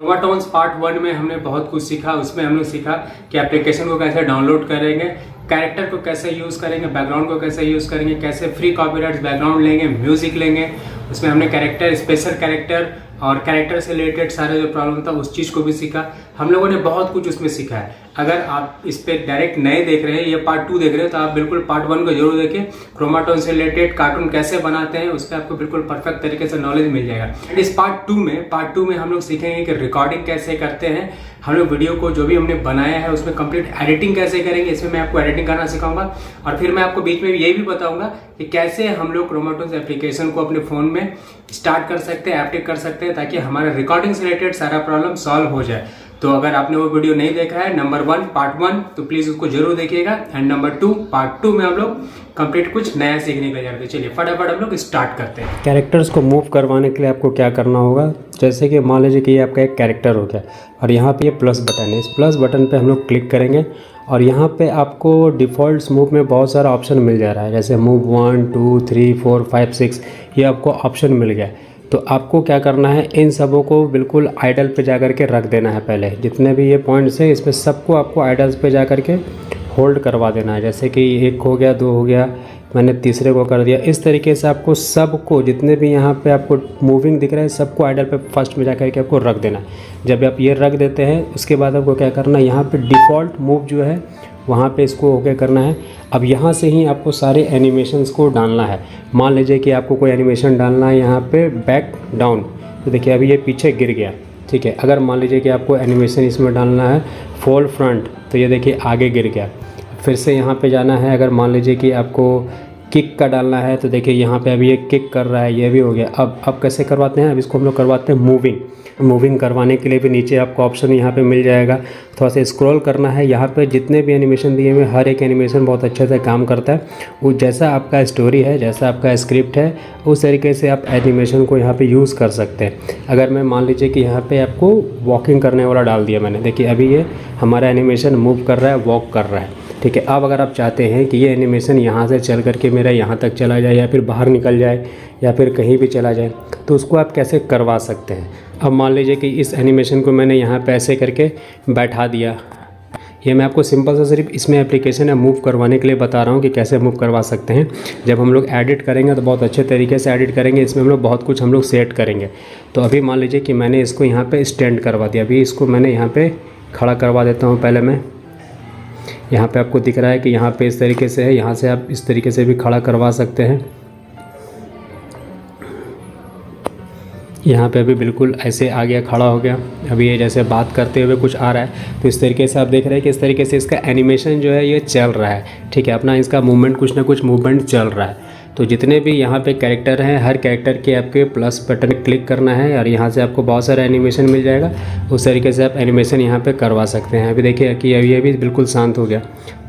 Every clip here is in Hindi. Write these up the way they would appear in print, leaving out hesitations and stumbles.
क्रोमाटोन्स पार्ट 1 में हमने बहुत कुछ सीखा। उसमें हमने सीखा कि एप्लीकेशन को कैसे डाउनलोड करेंगे, कैरेक्टर को कैसे यूज़ करेंगे, बैकग्राउंड को कैसे यूज़ करेंगे, कैसे फ्री कॉपीराइट बैकग्राउंड लेंगे, म्यूजिक लेंगे। उसमें हमने कैरेक्टर, स्पेशल कैरेक्टर और कैरेक्टर से रिलेटेड सारे जो प्रॉब्लम था उस चीज़ को भी सीखा। हम लोगों ने बहुत कुछ उसमें सीखा है। अगर आप इस पे डायरेक्ट नए देख रहे हैं, ये पार्ट 2 देख रहे हैं, तो आप बिल्कुल पार्ट 1 को जरूर देखिए। क्रोमाटोन से रिलेटेड कार्टून कैसे बनाते हैं उस पर आपको बिल्कुल परफेक्ट तरीके से नॉलेज मिल जाएगा। एंड इस पार्ट 2 में हम लोग सीखेंगे कि रिकॉर्डिंग कैसे करते हैं। हम लोग वीडियो को जो भी हमने बनाया है उसमें कंप्लीट एडिटिंग कैसे करेंगे, इसमें मैं आपको एडिटिंग करना सिखाऊंगा। और फिर मैं आपको बीच में ये भी बताऊंगा कि कैसे हम लोग क्रोमाटोन एप्लीकेशन को अपने फ़ोन में स्टार्ट कर सकते हैं, एक्टिव कर सकते हैं, ताकि हमारा रिकॉर्डिंग से रिलेटेड सारा प्रॉब्लम सॉल्व हो जाए। तो अगर आपने वो वीडियो नहीं देखा है नंबर 1 पार्ट 1, तो प्लीज़ उसको जरूर देखिएगा। एंड नंबर 2 पार्ट 2 में हम लोग कंप्लीट कुछ नया सीखने के लिए जाते हैं। चलिए फटाफट हम लोग स्टार्ट करते हैं। कैरेक्टर्स को मूव करवाने के लिए आपको क्या करना होगा, जैसे कि मान लीजिए कि ये आपका एक कैरेक्टर हो गया और यहाँ पे ये प्लस बटन है। इस प्लस बटन पे हम लोग क्लिक करेंगे और यहाँ पे आपको डिफ़ॉल्ट मूव में बहुत सारा ऑप्शन मिल जा रहा है, जैसे मूव 1 2 3 4 5 6 ये आपको ऑप्शन मिल गया। तो आपको क्या करना है, इन सबों को बिल्कुल आइडल पे जा कर के रख देना है। पहले जितने भी ये पॉइंट्स हैं इसमें सबको आपको आइडल्स पे जा कर के होल्ड करवा देना है। जैसे कि 1 हो गया, 2 हो गया, मैंने तीसरे को कर दिया। इस तरीके से आपको सबको, जितने भी यहाँ पे आपको मूविंग दिख रहा है, सबको आइडल पे फर्स्ट में जा कर के आपको रख देना है। जब आप ये रख देते हैं उसके बाद आपको क्या करना है, यहाँ पे डिफ़ॉल्ट मूव जो है वहाँ पे इसको ओके करना है। अब यहाँ से ही आपको सारे एनिमेशंस को डालना है। मान लीजिए कि आपको कोई एनिमेशन डालना है यहाँ पे बैक डाउन, तो देखिए अभी ये पीछे गिर गया, ठीक है। अगर मान लीजिए कि आपको एनिमेशन इसमें डालना है फॉल फ्रंट, तो ये देखिए आगे गिर गया। फिर से यहाँ पे जाना है, अगर मान लीजिए कि आपको किक का डालना है, तो देखिए यहाँ पे अभी ये किक कर रहा है, ये भी हो गया। अब कैसे करवाते हैं, अब इसको हम लोग करवाते हैं मूविंग करवाने के लिए भी नीचे आपको ऑप्शन यहाँ पे मिल जाएगा। थोड़ा सा स्क्रॉल करना है, यहाँ पे जितने भी एनिमेशन दिए हुए हर एक एनिमेशन बहुत अच्छे से काम करता है। वो जैसा आपका स्टोरी है, जैसा आपका स्क्रिप्ट है, उस तरीके से आप एनिमेशन को यहाँ पे यूज़ कर सकते हैं। अगर मैं मान लीजिए कि यहाँ पे आपको वॉकिंग करने वाला डाल दिया मैंने, देखिए अभी ये हमारा एनिमेशन मूव कर रहा है, वॉक कर रहा है, ठीक है। अब अगर आप चाहते हैं कि ये एनिमेशन यहाँ से चल करके मेरा यहाँ तक चला जाए, या फिर बाहर निकल जाए, या फिर कहीं भी चला जाए, तो उसको आप कैसे करवा सकते हैं। अब मान लीजिए कि इस एनिमेशन को मैंने यहाँ पे ऐसे करके बैठा दिया। ये मैं आपको सिंपल सा सिर्फ इसमें एप्लीकेशन है मूव करवाने के लिए बता रहा हूँ कि कैसे मूव करवा सकते हैं। जब हम लोग एडिट करेंगे तो बहुत अच्छे तरीके से एडिट करेंगे, इसमें हम लोग बहुत कुछ हम लोग सेट करेंगे। तो अभी मान लीजिए कि मैंने इसको यहाँ पे स्टैंड करवा दिया। अभी इसको मैंने यहाँ पे खड़ा करवा देता हूँ। पहले मैं यहाँ पे आपको दिख रहा है कि यहाँ पे इस तरीके से है, यहाँ से आप इस तरीके से भी खड़ा करवा सकते हैं। यहाँ पे अभी बिल्कुल ऐसे आ गया, खड़ा हो गया। अभी ये जैसे बात करते हुए कुछ आ रहा है, तो इस तरीके से आप देख रहे हैं कि इस तरीके से इसका एनिमेशन जो है ये चल रहा है, ठीक है। अपना इसका मूवमेंट, कुछ ना कुछ मूवमेंट चल रहा है। तो जितने भी यहाँ पे कैरेक्टर हैं, हर कैरेक्टर के आपके प्लस बटन क्लिक करना है और यहाँ से आपको बहुत सारा एनिमेशन मिल जाएगा। उस तरीके से आप एनिमेशन यहाँ पे करवा सकते हैं। अभी देखिए कि अभी ये भी बिल्कुल शांत हो गया,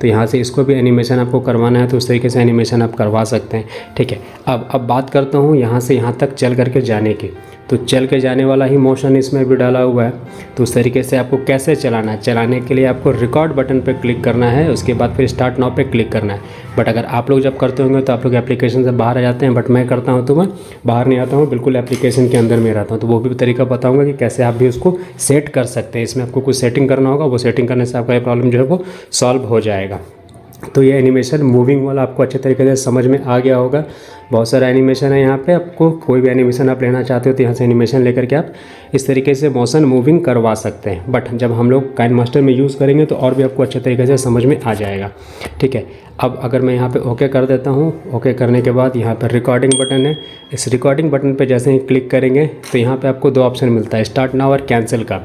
तो यहाँ से इसको भी एनिमेशन आपको करवाना है, तो उस तरीके से एनिमेशन आप करवा सकते हैं, ठीक है। अब बात करता हूँ यहाँ से यहाँ तक चल करके जाने की। तो चल के जाने वाला ही मोशन इसमें भी डाला हुआ है। तो उस तरीके से आपको कैसे चलाना है, चलाने के लिए आपको रिकॉर्ड बटन पे क्लिक करना है, उसके बाद फिर स्टार्ट नाउ पे क्लिक करना है। बट अगर आप लोग जब करते होंगे तो आप लोग एप्लीकेशन से बाहर आ जाते हैं, बट मैं करता हूं तो मैं बाहर नहीं आता हूं, बिल्कुल एप्लीकेशन के अंदर में रहता हूं। तो वो भी तरीका बताऊँगा कि कैसे आप भी उसको सेट कर सकते हैं। इसमें आपको कुछ सेटिंग करना होगा, वो सेटिंग करने से आपका ये प्रॉब्लम जो है वो सॉल्व हो जाएगा। तो ये एनिमेशन मूविंग वाला आपको अच्छे तरीके से समझ में आ गया होगा। बहुत सारा एनिमेशन है यहाँ पे, आपको कोई भी एनिमेशन आप लेना चाहते हो तो यहाँ से एनिमेशन लेकर के आप इस तरीके से मोशन मूविंग करवा सकते हैं। बट जब हम लोग काइनमास्टर में यूज़ करेंगे तो और भी आपको अच्छे तरीके से समझ में आ जाएगा, ठीक है। अब अगर मैं यहाँ पे ओके कर देता हूँ, ओके करने के बाद यहाँ पर रिकॉर्डिंग बटन है। इस रिकॉर्डिंग बटन पे जैसे ही क्लिक करेंगे तो यहाँ पे आपको 2 ऑप्शन मिलता है, स्टार्ट नाउ और कैंसिल का।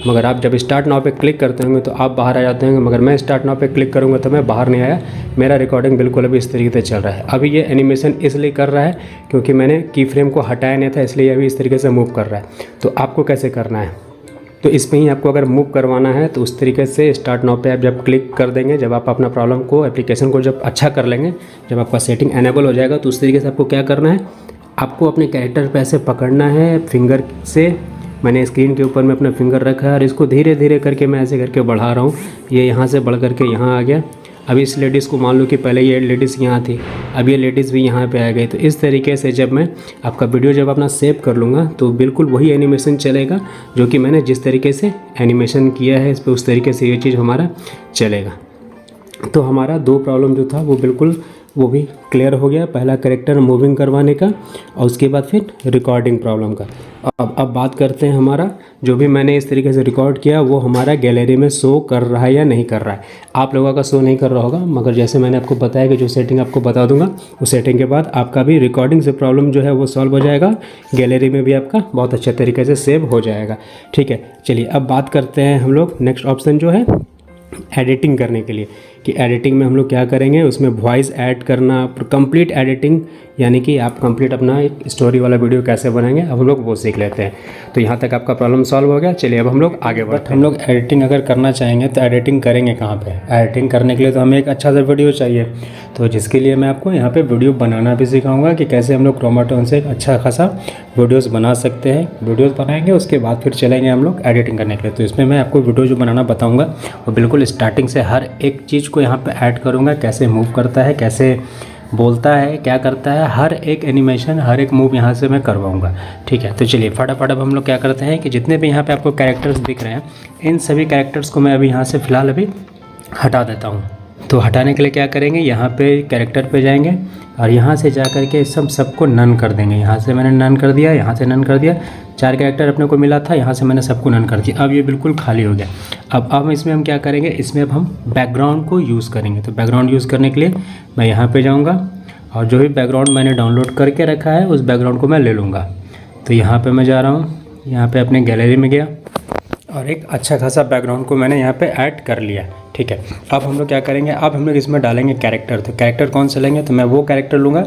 मगर आप जब स्टार्ट नाउ पे क्लिक करते होंगे तो आप बाहर आ जाते होंगे, मगर मैं स्टार्ट नाउ पे क्लिक करूँगा तो मैं बाहर नहीं आया। मेरा रिकॉर्डिंग बिल्कुल अभी इस तरीके से चल रहा है। अभी ये एनिमेशन इसलिए कर रहा है क्योंकि मैंने की फ्रेम को हटाया नहीं था, इसलिए अभी इस तरीके से मूव कर रहा है। तो आपको कैसे करना है, तो इसमें ही आपको अगर मूव करवाना है तो उस तरीके से स्टार्ट नाउ पे आप जब क्लिक कर देंगे, जब आप अपना प्रॉब्लम को, एप्लीकेशन को जब अच्छा कर लेंगे, जब आपका सेटिंग एनेबल हो जाएगा, तो उस तरीके से आपको क्या करना है, आपको अपने कैरेक्टर पे ऐसे पकड़ना है फिंगर से। मैंने स्क्रीन के ऊपर में अपना फिंगर रखा है और इसको धीरे धीरे करके मैं ऐसे करके बढ़ा रहा हूँ। ये यहाँ से बढ़ करके यहाँ आ गया। अब इस लेडीज़ को मान लो कि पहले ये लेडीज़ यहाँ थी, अब ये लेडीज़ भी यहाँ पे आ गई। तो इस तरीके से जब मैं आपका वीडियो जब अपना सेव कर लूँगा तो बिल्कुल वही एनिमेशन चलेगा जो कि मैंने जिस तरीके से एनिमेशन किया है इस पर, उस तरीके से ये चीज़ हमारा चलेगा। तो हमारा 2 प्रॉब्लम जो था वो बिल्कुल वो भी क्लियर हो गया, पहला कैरेक्टर मूविंग करवाने का और उसके बाद फिर रिकॉर्डिंग प्रॉब्लम का। अब बात करते हैं हमारा जो भी मैंने इस तरीके से रिकॉर्ड किया वो हमारा गैलरी में शो कर रहा है या नहीं कर रहा है। आप लोगों का शो नहीं कर रहा होगा, मगर जैसे मैंने आपको बताया कि जो सेटिंग आपको बता दूंगा उस सेटिंग के बाद आपका भी रिकॉर्डिंग से प्रॉब्लम जो है वो सॉल्व हो जाएगा, गैलरी में भी आपका बहुत अच्छे तरीके से सेव हो जाएगा। ठीक है, चलिए अब बात करते हैं हम लोग नेक्स्ट ऑप्शन जो है एडिटिंग करने के लिए, कि एडिटिंग में हम लोग क्या करेंगे, उसमें वॉइस ऐड करना, कंप्लीट एडिटिंग, यानी कि आप कंप्लीट अपना एक स्टोरी वाला वीडियो कैसे बनाएंगे अब हम लोग वो सीख लेते हैं। तो यहाँ तक आपका प्रॉब्लम सॉल्व हो गया। चलिए अब हम लोग आगे बढ़ते हैं। हम लोग एडिटिंग अगर करना चाहेंगे तो एडिटिंग करेंगे कहाँ पे? एडिटिंग करने के लिए तो हमें एक अच्छा सा वीडियो चाहिए, तो जिसके लिए मैं आपको यहाँ पे वीडियो बनाना भी सिखाऊंगा कि कैसे हम लोग क्रोमाटोन से एक अच्छा खासा वीडियोज़ बना सकते हैं। वीडियोज़ बनाएंगे उसके बाद फिर चलेंगे हम लोग एडिटिंग करने के लिए। तो इसमें मैं आपको वीडियो जो बनाना बताऊँगा वो बिल्कुल स्टार्टिंग से हर एक चीज़ को यहाँ पर ऐड करूँगा, कैसे मूव करता है, कैसे बोलता है, क्या करता है, हर एक एनिमेशन, हर एक मूव यहाँ से मैं करवाऊँगा। ठीक है, तो चलिए फटाफट अब हम लोग क्या करते हैं कि जितने भी यहाँ पे आपको कैरेक्टर्स दिख रहे हैं इन सभी कैरेक्टर्स को मैं अभी यहाँ से फ़िलहाल अभी हटा देता हूँ। तो हटाने के लिए क्या करेंगे, यहाँ पे कैरेक्टर पे जाएंगे और यहाँ से जा कर के सबको नन कर देंगे। यहाँ से मैंने नन कर दिया, यहाँ से नन कर दिया, 4 कैरेक्टर अपने को मिला था, यहाँ से मैंने सबको नन कर दिया। अब ये बिल्कुल खाली हो गया। अब इसमें हम क्या करेंगे, इसमें अब हम बैकग्राउंड को यूज़ करेंगे। तो बैकग्राउंड यूज़ करने के लिए मैं यहाँ पे जाऊँगा और जो भी बैकग्राउंड मैंने डाउनलोड करके रखा है उस बैकग्राउंड को मैं ले लूँगा। तो यहाँ पे मैं जा रहा हूँ, यहाँ पे अपने गैलरी में गया और एक अच्छा खासा बैकग्राउंड को मैंने यहाँ पे ऐड कर लिया। ठीक है, अब हम लोग क्या करेंगे, अब हम लोग इसमें डालेंगे कैरेक्टर। तो कैरेक्टर कौन से लेंगे, तो मैं वो कैरेक्टर लूँगा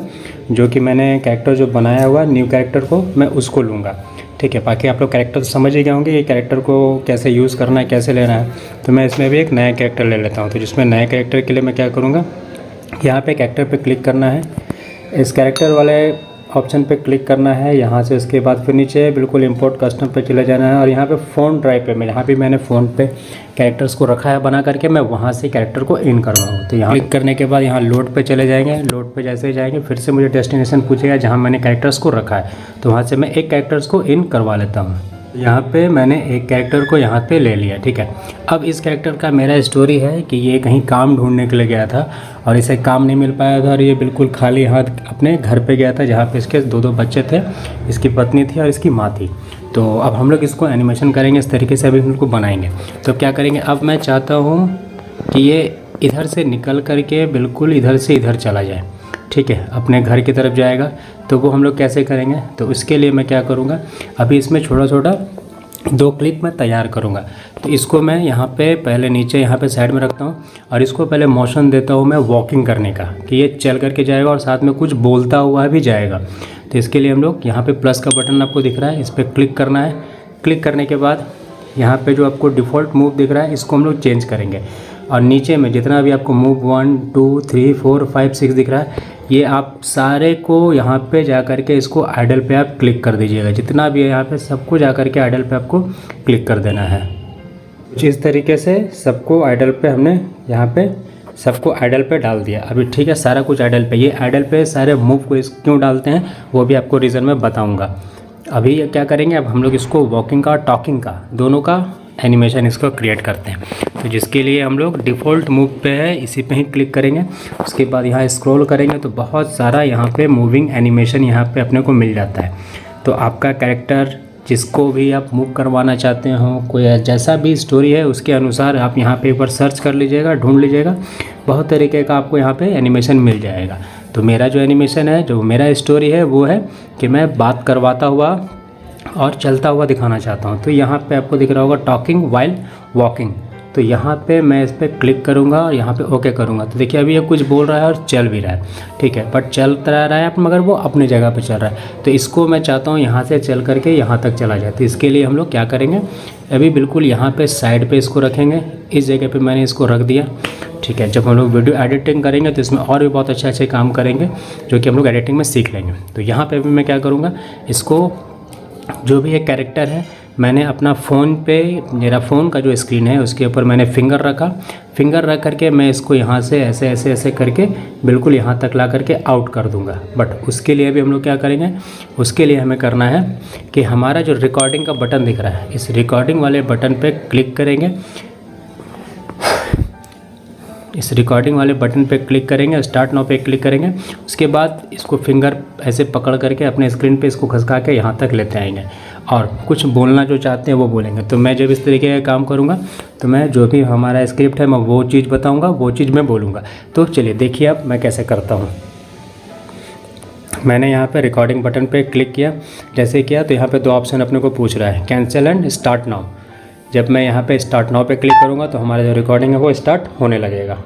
जो कि मैंने कैरेक्टर जो बनाया हुआ न्यू कैरेक्टर को मैं उसको लूँगा। ठीक है, बाकी आप लोग कैरेक्टर समझ ही गए होंगे ये कैरेक्टर को कैसे यूज़ करना है, कैसे लेना है। तो मैं इसमें भी एक नया कैरेक्टर ले लेता हूँ। तो जिसमें नए कैरेक्टर के लिए मैं क्या करूँगा, यहाँ पे कैरेक्टर पे क्लिक करना है, इस कैरेक्टर वाले ऑप्शन पे क्लिक करना है, यहाँ से उसके बाद फिर नीचे बिल्कुल इंपोर्ट कस्टम पे चले जाना है और यहाँ पे फ़ोन ड्राइव पे यहाँ भी मैंने फ़ोन पे कैरेक्टर्स को रखा है बना करके, मैं वहाँ से कैरेक्टर को इन कर रहा हूँ। तो यहाँ क्लिक करने के बाद यहाँ लोड पे चले जाएंगे, लोड पे जैसे ही जाएंगे फिर से मुझे डेस्टिनेशन पूछेगा जहाँ मैंने कैरेक्टर्स को रखा है, तो वहाँ से मैं एक कैरेक्टर्स को इन करवा लेता हूँ। यहाँ पे मैंने एक कैरेक्टर को यहाँ पे ले लिया। ठीक है, अब इस कैरेक्टर का मेरा स्टोरी है कि ये कहीं काम ढूंढने के लिए गया था और इसे काम नहीं मिल पाया था और ये बिल्कुल खाली हाथ अपने घर पे गया था जहाँ पे इसके 2 बच्चे थे, इसकी पत्नी थी और इसकी माँ थी। तो अब हम लोग इसको एनिमेशन करेंगे, इस तरीके से अभी हम लोग को बनाएंगे। तो क्या करेंगे, अब मैं चाहता हूँ कि ये इधर से निकल करके बिल्कुल इधर से इधर चला जाए। ठीक है, अपने घर की तरफ जाएगा। तो वो हम लोग कैसे करेंगे, तो उसके लिए मैं क्या करूँगा, अभी इसमें छोटा छोटा 2 क्लिप मैं तैयार करूँगा। तो इसको मैं यहाँ पे पहले नीचे यहाँ पे साइड में रखता हूँ और इसको पहले मोशन देता हूँ मैं वॉकिंग करने का, कि ये चल करके जाएगा और साथ में कुछ बोलता हुआ भी जाएगा। तो इसके लिए हम लोग यहाँ पे प्लस का बटन आपको दिख रहा है, इस पर क्लिक करना है। क्लिक करने के बाद यहाँ पे जो आपको डिफ़ॉल्ट मूव दिख रहा है इसको हम लोग चेंज करेंगे और नीचे में जितना भी आपको मूव 1 2 3 4 5 6 दिख रहा है ये आप सारे को यहाँ पे जा कर के इसको आइडल पे आप क्लिक कर दीजिएगा। जितना भी है यहाँ पे सबको जा कर के आइडल पे आपको क्लिक कर देना है। इस तरीके से सबको आइडल पे हमने यहाँ पे सबको आइडल पे डाल दिया। अभी ठीक है, सारा कुछ आइडल पे, ये आइडल पे सारे मूव को क्यों डालते हैं वो भी आपको रीज़न में बताऊँगा। अभी क्या करेंगे, अब हम लोग इसको वॉकिंग का टॉकिंग का दोनों का एनिमेशन इसको क्रिएट करते हैं। तो जिसके लिए हम लोग डिफ़ॉल्ट मूव पे है इसी पे ही क्लिक करेंगे। उसके बाद यहाँ स्क्रॉल करेंगे तो बहुत सारा यहाँ पे मूविंग एनिमेशन यहाँ पे अपने को मिल जाता है। तो आपका कैरेक्टर जिसको भी आप मूव करवाना चाहते हो, कोई जैसा भी स्टोरी है उसके अनुसार आप यहाँ पे एक बार सर्च कर लीजिएगा, ढूंढ लीजिएगा, बहुत तरीके का आपको यहाँ पे एनिमेशन मिल जाएगा। तो मेरा जो एनिमेशन है, जो मेरा स्टोरी है वो है कि मैं बात करवाता हुआ और चलता हुआ दिखाना चाहता हूँ। तो यहाँ पे आपको दिख रहा होगा टॉकिंग वाइल वॉकिंग। तो यहाँ पे मैं इस पर क्लिक करूँगा और यहाँ पे ओके करूँगा। तो देखिए अभी ये कुछ बोल रहा है और चल भी रहा है। ठीक है, बट चलता रहा है मगर वो अपनी जगह पे चल रहा है। तो इसको मैं चाहता हूँ यहाँ से चल करके यहाँ तक चला जाए। तो इसके लिए हम लोग क्या करेंगे, अभी बिल्कुल यहाँ पे साइड पे इसको रखेंगे। इस जगह पे मैंने इसको रख दिया। ठीक है, जब हम लोग वीडियो एडिटिंग करेंगे तो इसमें और भी बहुत अच्छे काम करेंगे जो कि हम लोग एडिटिंग में सीख लेंगे। तो यहाँ पर भी मैं क्या करूँगा, इसको जो भी एक कैरेक्टर है मैंने अपना फ़ोन पे, मेरा फ़ोन का जो स्क्रीन है उसके ऊपर मैंने फिंगर रखा। फिंगर रख करके मैं इसको यहाँ से ऐसे ऐसे ऐसे करके बिल्कुल यहाँ तक ला करके आउट कर दूँगा। बट उसके लिए भी हम लोग क्या करेंगे, उसके लिए हमें करना है कि हमारा जो रिकॉर्डिंग का बटन दिख रहा है, इस रिकॉर्डिंग वाले बटन पे क्लिक करेंगे। इस रिकॉर्डिंग वाले बटन पे क्लिक करेंगे, स्टार्ट नाउ पे क्लिक करेंगे। उसके बाद इसको फिंगर ऐसे पकड़ करके अपने स्क्रीन पे इसको खसका के यहाँ तक लेते आएंगे और कुछ बोलना जो चाहते हैं वो बोलेंगे। तो मैं जब इस तरीके का काम करूँगा तो मैं जो भी हमारा स्क्रिप्ट है मैं वो चीज़ बताऊँगा, वो चीज़ मैं बोलूँगा। तो चलिए देखिए अब मैं कैसे करता हूँ। मैंने यहाँ पे रिकॉर्डिंग बटन पे क्लिक किया, जैसे किया तो यहाँ पे दो ऑप्शन अपने को पूछ रहा है, कैंसिल एंड स्टार्ट नाउ। जब मैं यहाँ पे स्टार्ट नाउ पे क्लिक करूँगा तो हमारा जो रिकॉर्डिंग है वो स्टार्ट होने लगेगा।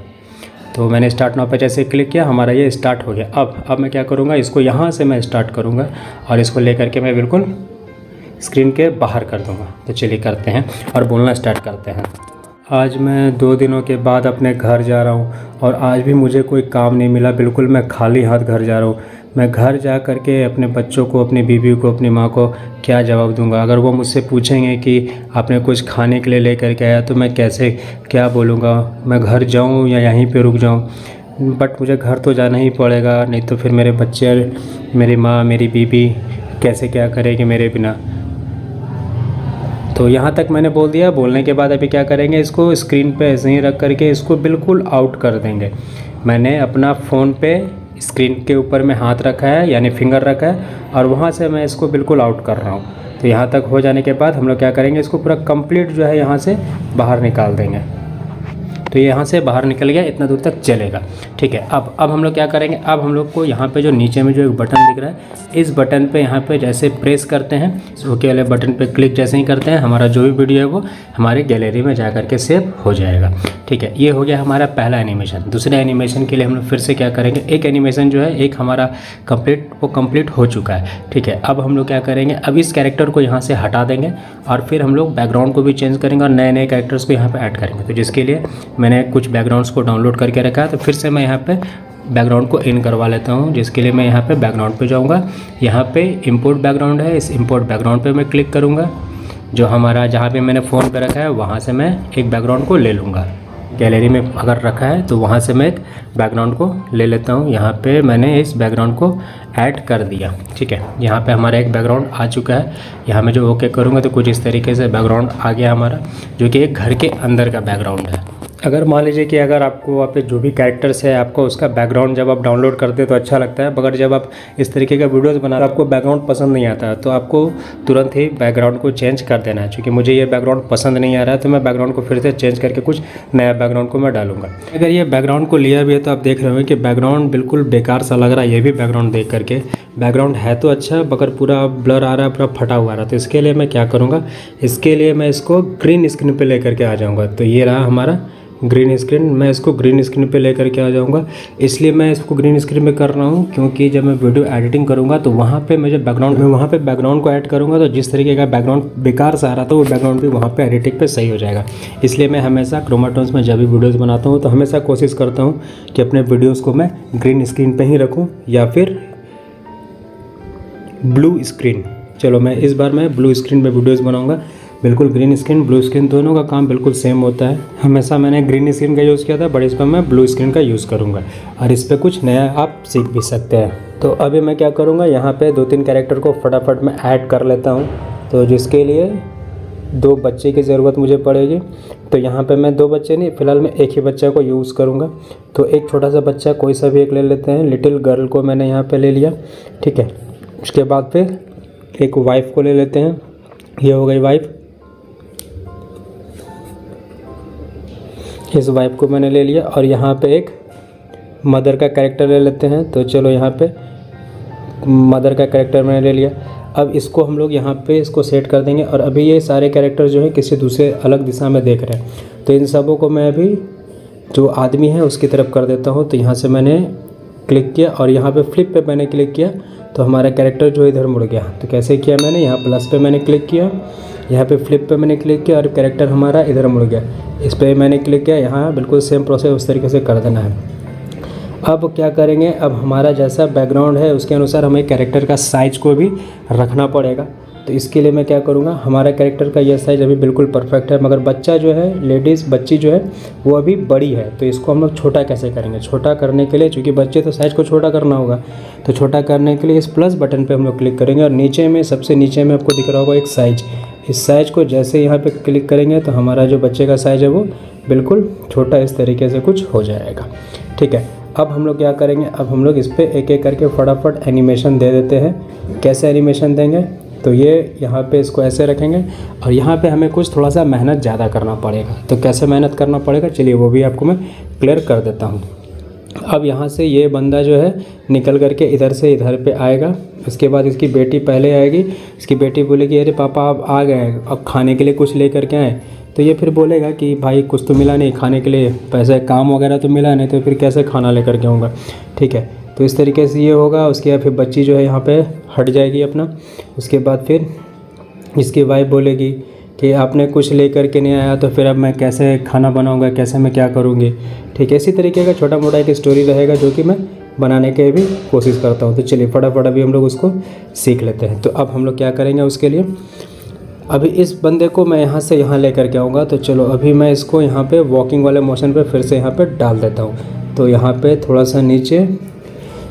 तो मैंने स्टार्ट नाउ पे जैसे क्लिक किया, हमारा ये स्टार्ट हो गया। अब मैं क्या करूँगा, इसको यहाँ से मैं स्टार्ट करूँगा और इसको ले करके मैं बिल्कुल स्क्रीन के बाहर कर दूँगा। तो चलिए करते हैं और बोलना स्टार्ट करते हैं। आज मैं 2 दिनों के बाद अपने घर जा रहा हूँ और आज भी मुझे कोई काम नहीं मिला, बिल्कुल मैं खाली हाथ घर जा रहा हूँ। मैं घर जा कर के अपने बच्चों को, अपनी बीवी को, अपनी माँ को क्या जवाब दूंगा? अगर वो मुझसे पूछेंगे कि आपने कुछ खाने के लिए लेकर के आया तो मैं कैसे क्या बोलूँगा? मैं घर जाऊँ या यहीं पे रुक जाऊँ? बट मुझे घर तो जाना ही पड़ेगा, नहीं तो फिर मेरे बच्चे, मेरी माँ, मेरी बीवी कैसे क्या करेगी मेरे बिना। तो यहाँ तक मैंने बोल दिया। बोलने के बाद अभी क्या करेंगे, इसको स्क्रीन पे ऐसे ही रख करके इसको बिल्कुल आउट कर देंगे। मैंने अपना फ़ोन पे स्क्रीन के ऊपर में हाथ रखा है, यानी फिंगर रखा है, और वहाँ से मैं इसको बिल्कुल आउट कर रहा हूँ। तो यहाँ तक हो जाने के बाद हम लोग क्या करेंगे, इसको पूरा कंप्लीट जो है यहाँ से बाहर निकाल देंगे। तो ये यहाँ से बाहर निकल गया, इतना दूर तक चलेगा। ठीक है। अब हम लोग क्या करेंगे, अब हम लोग को यहाँ पे जो नीचे में जो एक बटन दिख रहा है, इस बटन पे यहाँ पे जैसे प्रेस करते हैं, ओके वाले बटन पे क्लिक जैसे ही करते हैं, हमारा जो भी वीडियो है वो हमारे गैलरी में जा कर के सेव हो जाएगा। ठीक है। ये हो गया हमारा पहला एनिमेशन। दूसरे एनिमेशन के लिए हम लोग फिर से क्या करेंगे, एक एनिमेशन जो है एक हमारा कंप्लीट हो चुका है। ठीक है। अब हम लोग क्या करेंगे, अब इस कैरेक्टर को यहाँ से हटा देंगे और फिर हम लोग बैकग्राउंड को भी चेंज करेंगे और नए नए कैरेक्टर्स को यहाँ पे ऐड करेंगे। तो जिसके लिए मैंने कुछ बैकग्राउंड्स को डाउनलोड करके रखा है, तो फिर से मैं यहाँ पे बैकग्राउंड को इन करवा लेता हूँ। जिसके लिए मैं यहाँ पे बैकग्राउंड पे जाऊँगा, यहाँ पे इंपोर्ट बैकग्राउंड है, इस इंपोर्ट बैकग्राउंड पे मैं क्लिक करूँगा। जो हमारा जहाँ पे मैंने फ़ोन पे रखा है वहाँ से मैं एक बैकग्राउंड को ले लूँगा। गैलरी में अगर रखा है तो वहाँ से मैं एक बैकग्राउंड को ले लेता हूँ। यहाँ पे मैंने इस बैकग्राउंड को ऐड कर दिया। ठीक है। यहाँ पे हमारा एक बैकग्राउंड आ चुका है। यहाँ मैं जो ओके करूँगा तो कुछ इस तरीके से बैकग्राउंड आ गया हमारा, जो कि एक घर के अंदर का बैकग्राउंड है। अगर मान लीजिए कि अगर आपको वहाँ पे जो भी कैरेक्टर्स है, आपको उसका बैकग्राउंड जब आप डाउनलोड करते हैं तो अच्छा लगता है, मगर जब आप इस तरीके का वीडियोस बनाते आपको बैकग्राउंड पसंद नहीं आता, तो आपको तुरंत ही बैकग्राउंड को चेंज कर देना है। क्योंकि मुझे ये बैकग्राउंड पसंद नहीं आ रहा है तो मैं बैकग्राउंड को फिर से चेंज करके कुछ नया बैकग्राउंड को मैं डालूंगा। अगर ये बैकग्राउंड को लिया भी है तो आप देख रहे हो कि बैकग्राउंड बिल्कुल बेकार सा लग रहा है। ये भी बैकग्राउंड देख करके, बैकग्राउंड है तो अच्छा मगर पूरा ब्लर आ रहा है, पूरा फटा हुआ रहा है। तो इसके लिए मैं क्या करूँगा, इसके लिए मैं इसको ग्रीन स्क्रीन पर लेकर के आ जाऊँगा। तो ये रहा हमारा ग्रीन स्क्रीन। मैं इसको ग्रीन स्क्रीन पे लेकर के आ जाऊंगा। इसलिए मैं इसको ग्रीन स्क्रीन में कर रहा हूँ क्योंकि जब मैं वीडियो एडिटिंग करूँगा तो वहाँ पे मैं जब बैकग्राउंड को ऐड करूँगा तो जिस तरीके का बैकग्राउंड बेकार सा आ रहा था वो बैकग्राउंड भी वहाँ पे एडिटिंग पे सही हो जाएगा। इसलिए मैं हमेशा क्रोमाटोन्स में जब भी वीडियोज़ बनाता हूँ तो हमेशा कोशिश करता हूँ कि अपने वीडियोज़ को मैं ग्रीन स्क्रीन पर ही रखूँ या फिर ब्लू स्क्रीन। चलो मैं इस बार मैं ब्लू स्क्रीन पर वीडियोज़ बनाऊँगा। बिल्कुल ग्रीन स्क्रीन ब्लू स्क्रीन दोनों का काम बिल्कुल सेम होता है। हमेशा मैंने ग्रीन स्क्रीन का यूज़ किया था, बट इस पर मैं ब्लू स्क्रीन का यूज़ करूँगा और इस पर कुछ नया आप सीख भी सकते हैं। तो अभी मैं क्या करूँगा, यहाँ पे 2-3 कैरेक्टर को फटाफट मैं ऐड कर लेता हूँ। तो जिसके लिए 2 बच्चे की ज़रूरत मुझे पड़ेगी। तो यहाँ पर मैं 2 बच्चे नहीं, फ़िलहाल मैं एक ही बच्चा को यूज़ करूँगा। तो एक छोटा सा बच्चा कोई सा भी एक ले लेते हैं। लिटिल गर्ल को मैंने यहाँ पर ले लिया। ठीक है। उसके बाद फिर एक वाइफ को ले लेते हैं। ये हो गई वाइफ। इस वाइफ को मैंने ले लिया और यहाँ पे एक मदर का कैरेक्टर ले लेते हैं। तो चलो यहाँ पे मदर का कैरेक्टर मैंने ले लिया। अब इसको हम लोग यहाँ पे इसको सेट कर देंगे। और अभी ये सारे कैरेक्टर जो है किसी दूसरे अलग दिशा में देख रहे हैं, तो इन सबों को मैं अभी जो आदमी है उसकी तरफ कर देता हूँ। तो यहाँ से मैंने क्लिक किया और यहाँ पे फ्लिप पे मैंने क्लिक किया तो हमारा कैरेक्टर जो इधर मुड़ गया। तो कैसे किया मैंने, यहाँ प्लस पे मैंने क्लिक किया, यहाँ पे फ्लिप पे मैंने क्लिक किया और कैरेक्टर हमारा इधर मुड़ गया। इस पर मैंने क्लिक किया, यहाँ बिल्कुल सेम प्रोसेस उस तरीके से कर देना है। अब क्या करेंगे, अब हमारा जैसा बैकग्राउंड है उसके अनुसार हमें कैरेक्टर का साइज़ को भी रखना पड़ेगा। तो इसके लिए मैं क्या करूँगा, हमारा कैरेक्टर का ये साइज़ अभी बिल्कुल परफेक्ट है, मगर बच्चा जो है, लेडीज़ बच्ची जो है वो अभी बड़ी है, तो इसको हम लोग छोटा कैसे करेंगे। छोटा करने के लिए, चूँकि बच्चे तो साइज़ को छोटा करना होगा, तो छोटा करने के लिए इस प्लस बटन पे हम लोग क्लिक करेंगे और नीचे में, सबसे नीचे में आपको दिख रहा होगा एक साइज़। इस साइज़ को जैसे यहाँ पे क्लिक करेंगे तो हमारा जो बच्चे का साइज़ है वो बिल्कुल छोटा इस तरीके से कुछ हो जाएगा। ठीक है, अब हम लोग क्या करेंगे, अब हम लोग इस पर एक एक करके फटाफट एनिमेशन दे देते हैं। कैसे एनिमेशन देंगे, तो ये यहाँ पे इसको ऐसे रखेंगे और यहाँ पे हमें कुछ थोड़ा सा मेहनत ज़्यादा करना पड़ेगा। तो कैसे मेहनत करना पड़ेगा, चलिए वो भी आपको मैं क्लियर कर देता हूँ। अब यहाँ से ये बंदा जो है निकल करके इधर से इधर पे आएगा। उसके बाद इसकी बेटी पहले आएगी। इसकी बेटी बोलेगी अरे पापा आप आ गए, अब खाने के लिए कुछ ले करके आए। तो ये फिर बोलेगा कि भाई कुछ तो मिला नहीं खाने के लिए, पैसे काम वगैरह तो मिला नहीं, तो फिर कैसे खाना लेकर के आऊँगा। ठीक है, तो इस तरीके से ये होगा। उसके बाद फिर बच्ची जो है यहाँ पे हट जाएगी अपना। उसके बाद फिर इसकी वाइफ बोलेगी कि आपने कुछ ले करके नहीं आया, तो फिर अब मैं कैसे खाना बनाऊँगा, कैसे मैं क्या करूँगी। ठीक है, इसी तरीके का छोटा मोटा एक स्टोरी रहेगा जो कि मैं बनाने की भी कोशिश करता हूँ। तो चलिए फटाफट अभी हम लोग उसको सीख लेते हैं। तो अब हम लोग क्या करेंगे, उसके लिए अभी इस बंदे को मैं यहाँ से यहाँ लेकर के आऊँगा। तो चलो अभी मैं इसको यहाँ पे वॉकिंग वाले मोशन पे फिर से यहाँ पे डाल देता हूँ। तो यहाँ पे थोड़ा सा नीचे,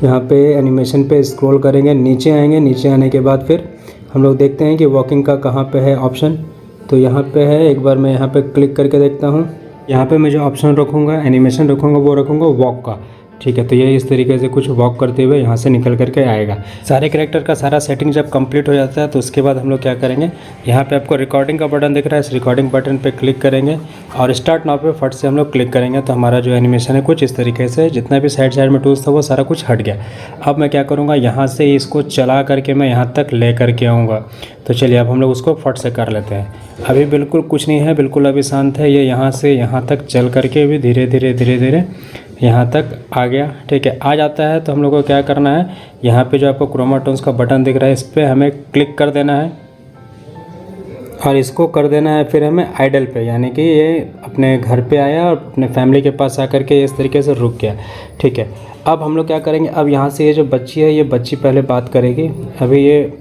यहाँ पे एनिमेशन पे स्क्रॉल करेंगे, नीचे आएंगे। नीचे आने के बाद फिर हम लोग देखते हैं कि वॉकिंग का कहाँ पे है ऑप्शन। तो यहाँ पे है, एक बार मैं यहाँ पे क्लिक करके देखता हूँ। यहाँ पे मैं जो ऑप्शन रखूँगा, एनिमेशन रखूँगा, वो रखूँगा वॉक का। ठीक है, तो ये इस तरीके से कुछ वॉक करते हुए यहाँ से निकल करके आएगा। सारे कैरेक्टर का सारा सेटिंग जब कंप्लीट हो जाता है तो उसके बाद हम लोग क्या करेंगे, यहाँ पे आपको रिकॉर्डिंग का बटन दिख रहा है, इस रिकॉर्डिंग बटन पे क्लिक करेंगे और स्टार्ट नाउ पे फट से हम लोग क्लिक करेंगे। तो हमारा जो एनिमेशन है कुछ इस तरीके से, जितना भी साइड साइड में टूल्स था वो सारा कुछ हट गया। अब मैं क्या करूँगा, यहाँ से इसको चला करके मैं यहाँ तक ले करके आऊँगा। तो चलिए अब हम लोग उसको फट से कर लेते हैं। अभी बिल्कुल कुछ नहीं है, बिल्कुल अभी शांत है। ये यहाँ से यहाँ तक चल करके भी धीरे धीरे धीरे धीरे यहाँ तक आ गया। ठीक है, आ जाता है तो हम लोग को क्या करना है, यहाँ पे जो आपको क्रोमा टोन्स का बटन दिख रहा है इस पर हमें क्लिक कर देना है और इसको कर देना है फिर हमें आइडल पे, यानी कि ये अपने घर पे आया और अपने फैमिली के पास आकर के इस तरीके से रुक गया। ठीक है, अब हम लोग क्या करेंगे, अब यहाँ से ये जो बच्ची है, ये बच्ची पहले बात करेगी। अभी ये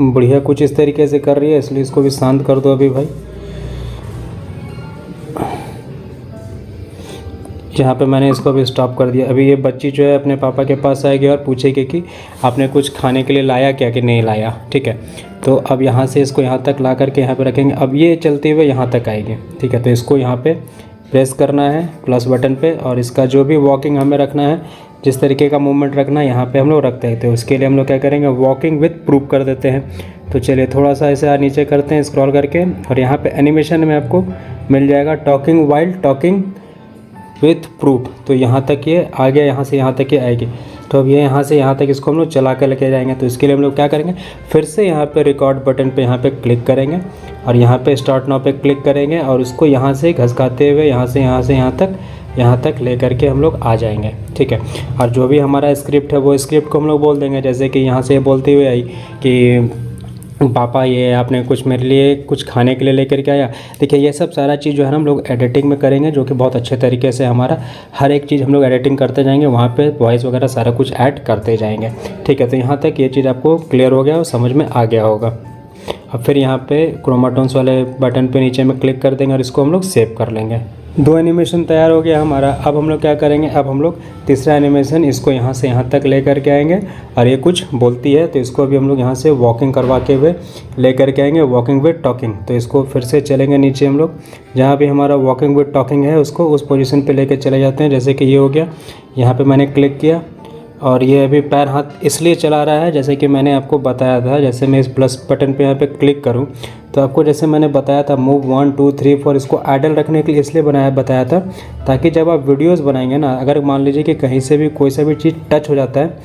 बढ़िया कुछ इस तरीके से कर रही है, इसलिए इसको भी शांत कर दो अभी भाई। यहाँ पे मैंने इसको भी स्टॉप कर दिया। अभी ये बच्ची जो है अपने पापा के पास आएगी और पूछेगी कि आपने कुछ खाने के लिए लाया क्या कि नहीं लाया। ठीक है, तो अब यहाँ से इसको यहाँ तक ला करके यहाँ पे रखेंगे। अब ये चलते हुए यहाँ तक आएगी। ठीक है, तो इसको यहाँ पे प्रेस करना है प्लस बटन पे और इसका जो भी वॉकिंग हमें रखना है, जिस तरीके का मूवमेंट रखना है यहाँ पे हम लोग रखते हैं। तो उसके लिए हम लोग क्या करेंगे, वॉकिंग विथ प्रूफ कर देते हैं। तो चलिए थोड़ा सा ऐसे नीचे करते हैं स्क्रॉल करके और यहाँ पे एनिमेशन में आपको मिल जाएगा talking while talking with proof. तो यहाँ तक ये आ गया, यहाँ से यहाँ तक ये आएगी। तो अब ये यहाँ से यहाँ तक इसको हम लोग चला कर लेके जाएंगे। तो इसके लिए हम लोग क्या करेंगे, फिर से यहाँ पे रिकॉर्ड बटन पे यहाँ पे क्लिक करेंगे और यहाँ पे स्टार्ट नाउ पे क्लिक करेंगे और उसको यहाँ से घसकाते हुए यहाँ से यहाँ तक ले करके हम लोग आ जाएंगे। ठीक है, और जो भी हमारा स्क्रिप्ट है वो स्क्रिप्ट को हम लोग बोल देंगे। जैसे कि यहाँ से बोलते हुए आई कि पापा ये आपने कुछ मेरे लिए कुछ खाने के लिए लेकर के आया। देखिए ये सब सारा चीज़ जो है ना हम लोग एडिटिंग में करेंगे, जो कि बहुत अच्छे तरीके से हमारा हर एक चीज़ हम लोग एडिटिंग करते जाएंगे, वहाँ पे वॉइस वगैरह सारा कुछ ऐड करते जाएंगे। ठीक है, तो यहाँ तक ये चीज़ आपको क्लियर हो गया और समझ में आ गया होगा। अब फिर यहाँ पे क्रोमा टोन्स वाले बटन पे नीचे में क्लिक कर देंगे और इसको हम लोग सेव कर लेंगे। 2 एनिमेशन तैयार हो गया हमारा। अब हम लोग क्या करेंगे, अब हम लोग तीसरा एनिमेशन इसको यहाँ से यहाँ तक ले करके आएंगे और ये कुछ बोलती है तो इसको अभी हम लोग यहाँ से वॉकिंग करवा के हुए ले करके आएंगे, वॉकिंग विद टॉकिंग। तो इसको फिर से चलेंगे नीचे हम लोग, जहाँ भी हमारा वॉकिंग विद टॉकिंग है उसको उस पोजीशन पे लेकर चले जाते हैं। जैसे कि ये हो गया, यहाँ पे मैंने क्लिक किया और ये अभी पैर हाथ इसलिए चला रहा है जैसे कि मैंने आपको बताया था। जैसे मैं इस प्लस बटन पे यहाँ पे क्लिक करूँ तो आपको जैसे मैंने बताया था मूव 1 2 3 4 इसको आइडल रखने के लिए इसलिए बताया था ताकि जब आप वीडियोस बनाएंगे ना, अगर मान लीजिए कि कहीं से भी कोई सा भी चीज़ टच हो जाता है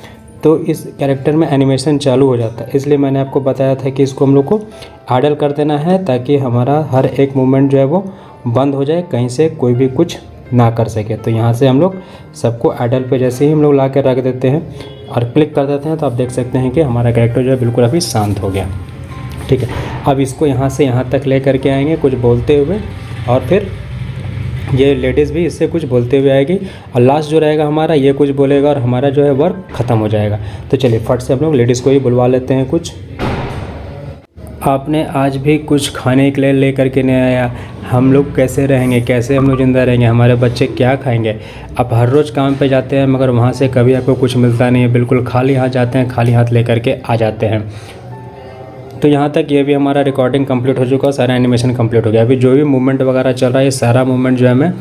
तो इस कैरेक्टर में एनिमेशन चालू हो जाता है। इसलिए मैंने आपको बताया था कि इसको हम लोग को आइडल कर देना है ताकि हमारा हर एक मूवमेंट जो है वो बंद हो जाए, कहीं से कोई भी कुछ ना कर सके। तो यहाँ से हम लोग सबको आइडल पे जैसे ही हम लोग ला कर रख देते हैं और क्लिक कर देते हैं तो आप देख सकते हैं कि हमारा कैरेक्टर जो है बिल्कुल अभी शांत हो गया। ठीक है, अब इसको यहाँ से यहाँ तक ले करके आएंगे कुछ बोलते हुए और फिर ये लेडीज़ भी इससे कुछ बोलते हुए आएगी और लास्ट जो रहेगा हमारा ये कुछ बोलेगा और हमारा जो है वर्क ख़त्म हो जाएगा। तो चलिए फट से हम लोग लेडीज़ को ही बुलवा लेते हैं कुछ। आपने आज भी कुछ खाने के लिए लेकर के नहीं आया, हम लोग कैसे रहेंगे, कैसे हम लोग ज़िंदा रहेंगे, हमारे बच्चे क्या खाएंगे। आप हर रोज़ काम पे जाते हैं मगर वहाँ से कभी आपको कुछ मिलता नहीं है, बिल्कुल खाली हाथ जाते हैं, खाली हाथ लेकर के आ जाते हैं। तो यहाँ तक ये भी हमारा रिकॉर्डिंग कंप्लीट हो चुका, सारा एनिमेशन कंप्लीट हो गया। अभी जो भी मूवमेंट वगैरह चल रहा है ये सारा मूवमेंट जो है मैं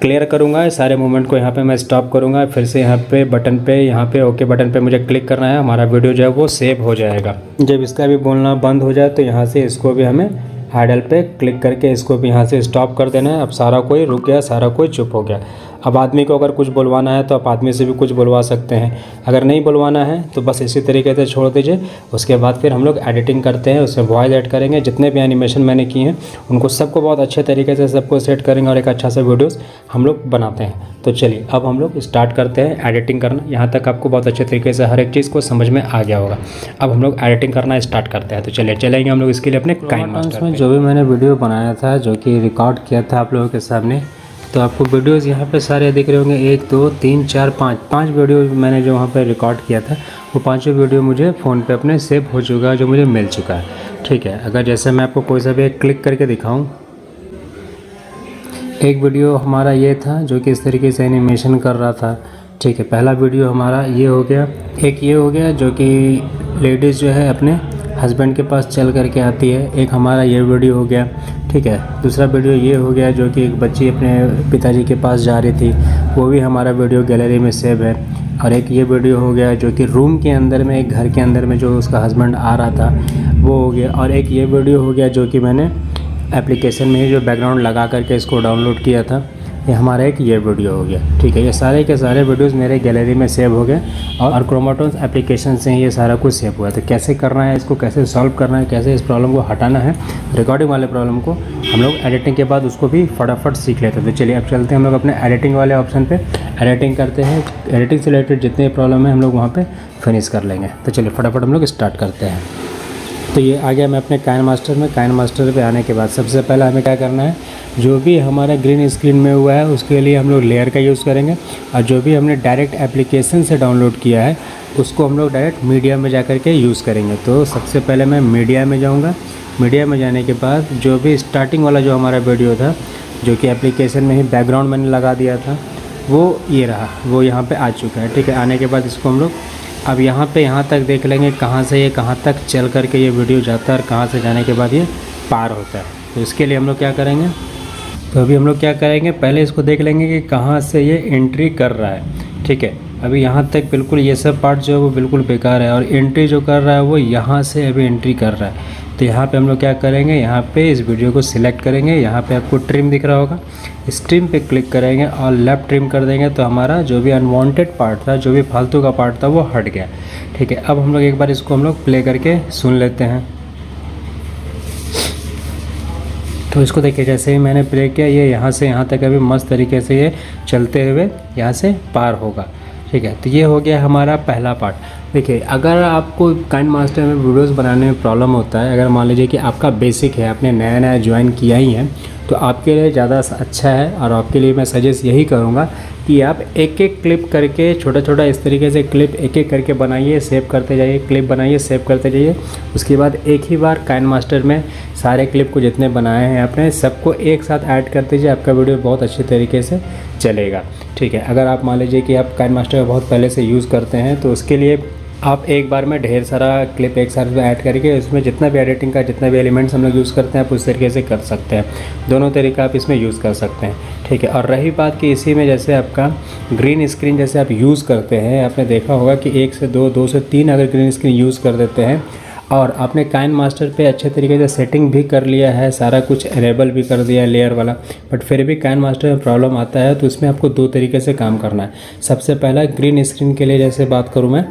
क्लियर करूँगा। सारे मूवमेंट को यहाँ पे मैं स्टॉप करूँगा, फिर से यहाँ पे बटन पे, यहाँ पे ओके बटन पे मुझे क्लिक करना है। हमारा वीडियो जो है वो सेव हो जाएगा। जब इसका भी बोलना बंद हो जाए तो यहाँ से इसको भी हमें हैंडल पे क्लिक करके इसको भी यहाँ से स्टॉप कर देना है। अब सारा कोई रुक गया, सारा कोई चुप हो गया। अब आदमी को अगर कुछ बुलवाना है तो आप आदमी से भी कुछ बुलवा सकते हैं, अगर नहीं बुलवाना है तो बस इसी तरीके से छोड़ दीजिए। उसके बाद फिर हम लोग एडिटिंग करते हैं, उसमें वॉइस ऐड करेंगे। जितने भी एनिमेशन मैंने किए हैं उनको सबको बहुत अच्छे तरीके से सबको सेट करेंगे और एक अच्छा सा वीडियोस हम लोग बनाते हैं। तो चलिए अब हम लोग स्टार्ट करते हैं एडिटिंग करना। यहाँ तक आपको बहुत अच्छे तरीके से हर एक चीज़ को समझ में आ गया होगा। अब हम लोग एडिटिंग करना स्टार्ट करते हैं। तो चलिए चलेंगे हम लोग इसके लिए अपने काइनमास्टर में। जो भी मैंने वीडियो बनाया था, जो कि रिकॉर्ड किया था आप लोगों के सामने, तो आपको वीडियोस यहाँ पे सारे दिख रहे होंगे। 1 2 3 4 5 वीडियो मैंने जो वहाँ पे रिकॉर्ड किया था वो पांचों वीडियो मुझे फ़ोन पे अपने सेव हो चुका है, जो मुझे मिल चुका है। ठीक है, अगर जैसे मैं आपको कोई सा भी एक क्लिक करके दिखाऊं, एक वीडियो हमारा ये था जो कि इस तरीके से एनिमेशन कर रहा था। ठीक है, पहला वीडियो हमारा ये हो गया। एक ये हो गया जो कि लेडीज़ जो है अपने हस्बैंड के पास चल करके आती है। एक हमारा ये वीडियो हो गया। ठीक है, दूसरा वीडियो ये हो गया जो कि एक बच्ची अपने पिताजी के पास जा रही थी, वो भी हमारा वीडियो गैलरी में सेव है। और एक ये वीडियो हो गया जो कि रूम के अंदर में, एक घर के अंदर में जो उसका हस्बैंड आ रहा था वो हो गया। और एक ये वीडियो हो गया जो कि मैंने एप्लीकेशन में ही जो बैकग्राउंड लगा करके इसको डाउनलोड किया था, ये हमारा एक ये वीडियो हो गया। ठीक है, ये सारे के सारे वीडियोस मेरे गैलरी में सेव हो गए और क्रोमाटोन एप्लीकेशन से ये सारा कुछ सेव हुआ। तो कैसे करना है इसको, कैसे सॉल्व करना है, कैसे इस प्रॉब्लम को हटाना है, रिकॉर्डिंग वाले प्रॉब्लम को हम लोग एडिटिंग के बाद उसको भी फटाफट सीख लेते हैं। तो चलिए अब चलते हैं हम लोग अपने एडिटिंग वाले ऑप्शन पे, एडिटिंग करते हैं। एडिटिंग से रिलेटेड जितने प्रॉब्लम है हम लोग वहाँ पर फिनिश कर लेंगे। तो चलिए फटाफट हम लोग स्टार्ट करते हैं। तो ये आ गया मैं अपने काइनमास्टर में। काइनमास्टर पे आने के बाद सबसे पहले हमें क्या करना है, जो भी हमारा ग्रीन स्क्रीन में हुआ है उसके लिए हम लोग लेयर का यूज़ करेंगे। और जो भी हमने डायरेक्ट एप्लीकेशन से डाउनलोड किया है उसको हम लोग डायरेक्ट मीडिया में जा कर के यूज़ करेंगे। तो सबसे पहले मैं मीडिया में जाऊँगा। मीडिया में जाने के बाद जो भी स्टार्टिंग वाला जो हमारा वीडियो था, जो कि एप्लीकेशन में ही बैकग्राउंड मैंने लगा दिया था, वो ये रहा, वो यहाँ पर आ चुका है। ठीक है, आने के बाद इसको हम लोग अब यहाँ पे यहाँ तक देख लेंगे कहाँ से ये कहाँ तक चल करके ये वीडियो जाता है और कहाँ से जाने के बाद ये पार होता है। तो इसके लिए हम लोग क्या करेंगे, तो अभी हम लोग क्या करेंगे, पहले इसको देख लेंगे कि कहाँ से ये एंट्री कर रहा है। ठीक है, अभी यहाँ तक बिल्कुल ये सब पार्ट जो है वो बिल्कुल बेकार है और एंट्री जो कर रहा है वो यहाँ से अभी एंट्री कर रहा है। तो यहाँ पे हम लोग क्या करेंगे, यहाँ पे इस वीडियो को सिलेक्ट करेंगे। यहाँ पे आपको ट्रिम दिख रहा होगा, इस ट्रिम पे क्लिक करेंगे और लेफ्ट ट्रिम कर देंगे। तो हमारा जो भी अनवांटेड पार्ट था, जो भी फालतू का पार्ट था वो हट गया। ठीक है, अब हम लोग एक बार इसको हम लोग प्ले करके सुन लेते हैं। तो इसको देखिए, जैसे ही मैंने प्ले किया ये यहाँ से यहाँ तक अभी मस्त तरीके से ये चलते हुए यहाँ से पार होगा। ठीक है, तो ये हो गया हमारा पहला पार्ट। देखिए, अगर आपको काइनमास्टर में वीडियोस बनाने में प्रॉब्लम होता है, अगर मान लीजिए कि आपका बेसिक है, आपने नया नया ज्वाइन किया ही है, तो आपके लिए ज़्यादा अच्छा है। और आपके लिए मैं सजेस्ट यही करूँगा कि आप एक एक क्लिप करके, छोटा छोटा इस तरीके से क्लिप एक एक करके बनाइए, सेव करते जाइए, क्लिप बनाइए, सेव करते जाइए। उसके बाद एक ही बार काइनमास्टर में सारे क्लिप को जितने बनाए हैं आपने सबको एक साथ ऐड कर दीजिए, आपका वीडियो बहुत अच्छे तरीके से चलेगा। ठीक है, अगर आप मान लीजिए कि आप काइनमास्टर बहुत पहले से यूज़ करते हैं तो उसके लिए आप एक बार में ढेर सारा क्लिप एक साथ में ऐड करके उसमें जितना भी एडिटिंग का जितना भी एलिमेंट्स हम लोग यूज़ करते हैं आप उस तरीके से कर सकते हैं। दोनों तरीका आप इसमें यूज़ कर सकते हैं। ठीक है, और रही बात कि इसी में जैसे आपका ग्रीन स्क्रीन जैसे आप यूज़ करते हैं, आपने देखा होगा कि 1 से 2, 2 से 3 अगर ग्रीन स्क्रीन यूज़ कर देते हैं और आपने काइनमास्टर पे अच्छे तरीके से सेटिंग भी कर लिया है, सारा कुछ इनेबल भी कर दिया है लेयर वाला, बट फिर भी काइनमास्टर में प्रॉब्लम आता है, तो इसमें आपको 2 तरीके से काम करना है। सबसे पहला ग्रीन स्क्रीन के लिए जैसे बात करूँ मैं,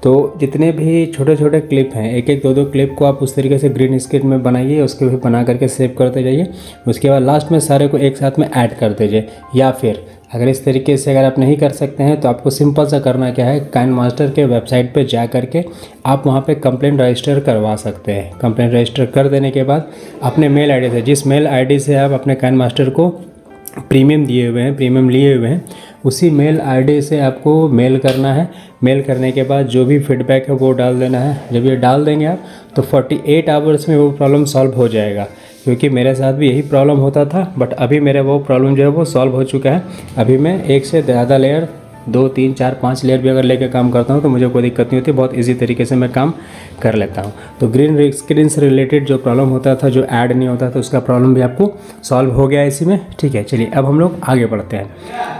तो जितने भी छोटे छोटे क्लिप हैं, एक एक 2 क्लिप को आप उस तरीके से ग्रीन स्क्रीन में बनाइए, उसके भी बना करके सेव करते जाइए। उसके बाद लास्ट में सारे को एक साथ में ऐड कर दीजिए। या फिर अगर इस तरीके से अगर आप नहीं कर सकते हैं तो आपको सिंपल सा करना क्या है, काइनमास्टर के वेबसाइट पे जा करके आप वहाँ पे कंप्लेंट रजिस्टर करवा सकते हैं। कंप्लेंट रजिस्टर कर देने के बाद अपने मेल आईडी से, जिस मेल आईडी से आप अपने काइनमास्टर को प्रीमियम दिए हुए हैं, प्रीमियम लिए हुए हैं, उसी मेल आईडी से आपको मेल करना है। मेल करने के बाद जो भी फीडबैक है वो डाल देना है। जब ये डाल देंगे आप तो 48 आवर्स में वो प्रॉब्लम सॉल्व हो जाएगा, क्योंकि मेरे साथ भी यही प्रॉब्लम होता था। बट अभी मेरा वो प्रॉब्लम जो है वो सॉल्व हो चुका है। अभी मैं एक से ज़्यादा लेयर 2 3 4 5 लेयर भी अगर लेके काम करता हूँ तो मुझे कोई दिक्कत नहीं होती, बहुत इजी तरीके से मैं काम कर लेता हूँ। तो ग्रीन स्क्रीन से रिलेटेड जो प्रॉब्लम होता था, जो ऐड नहीं होता था, उसका प्रॉब्लम भी आपको सॉल्व हो गया इसी में। ठीक है, चलिए अब हम लोग आगे बढ़ते हैं।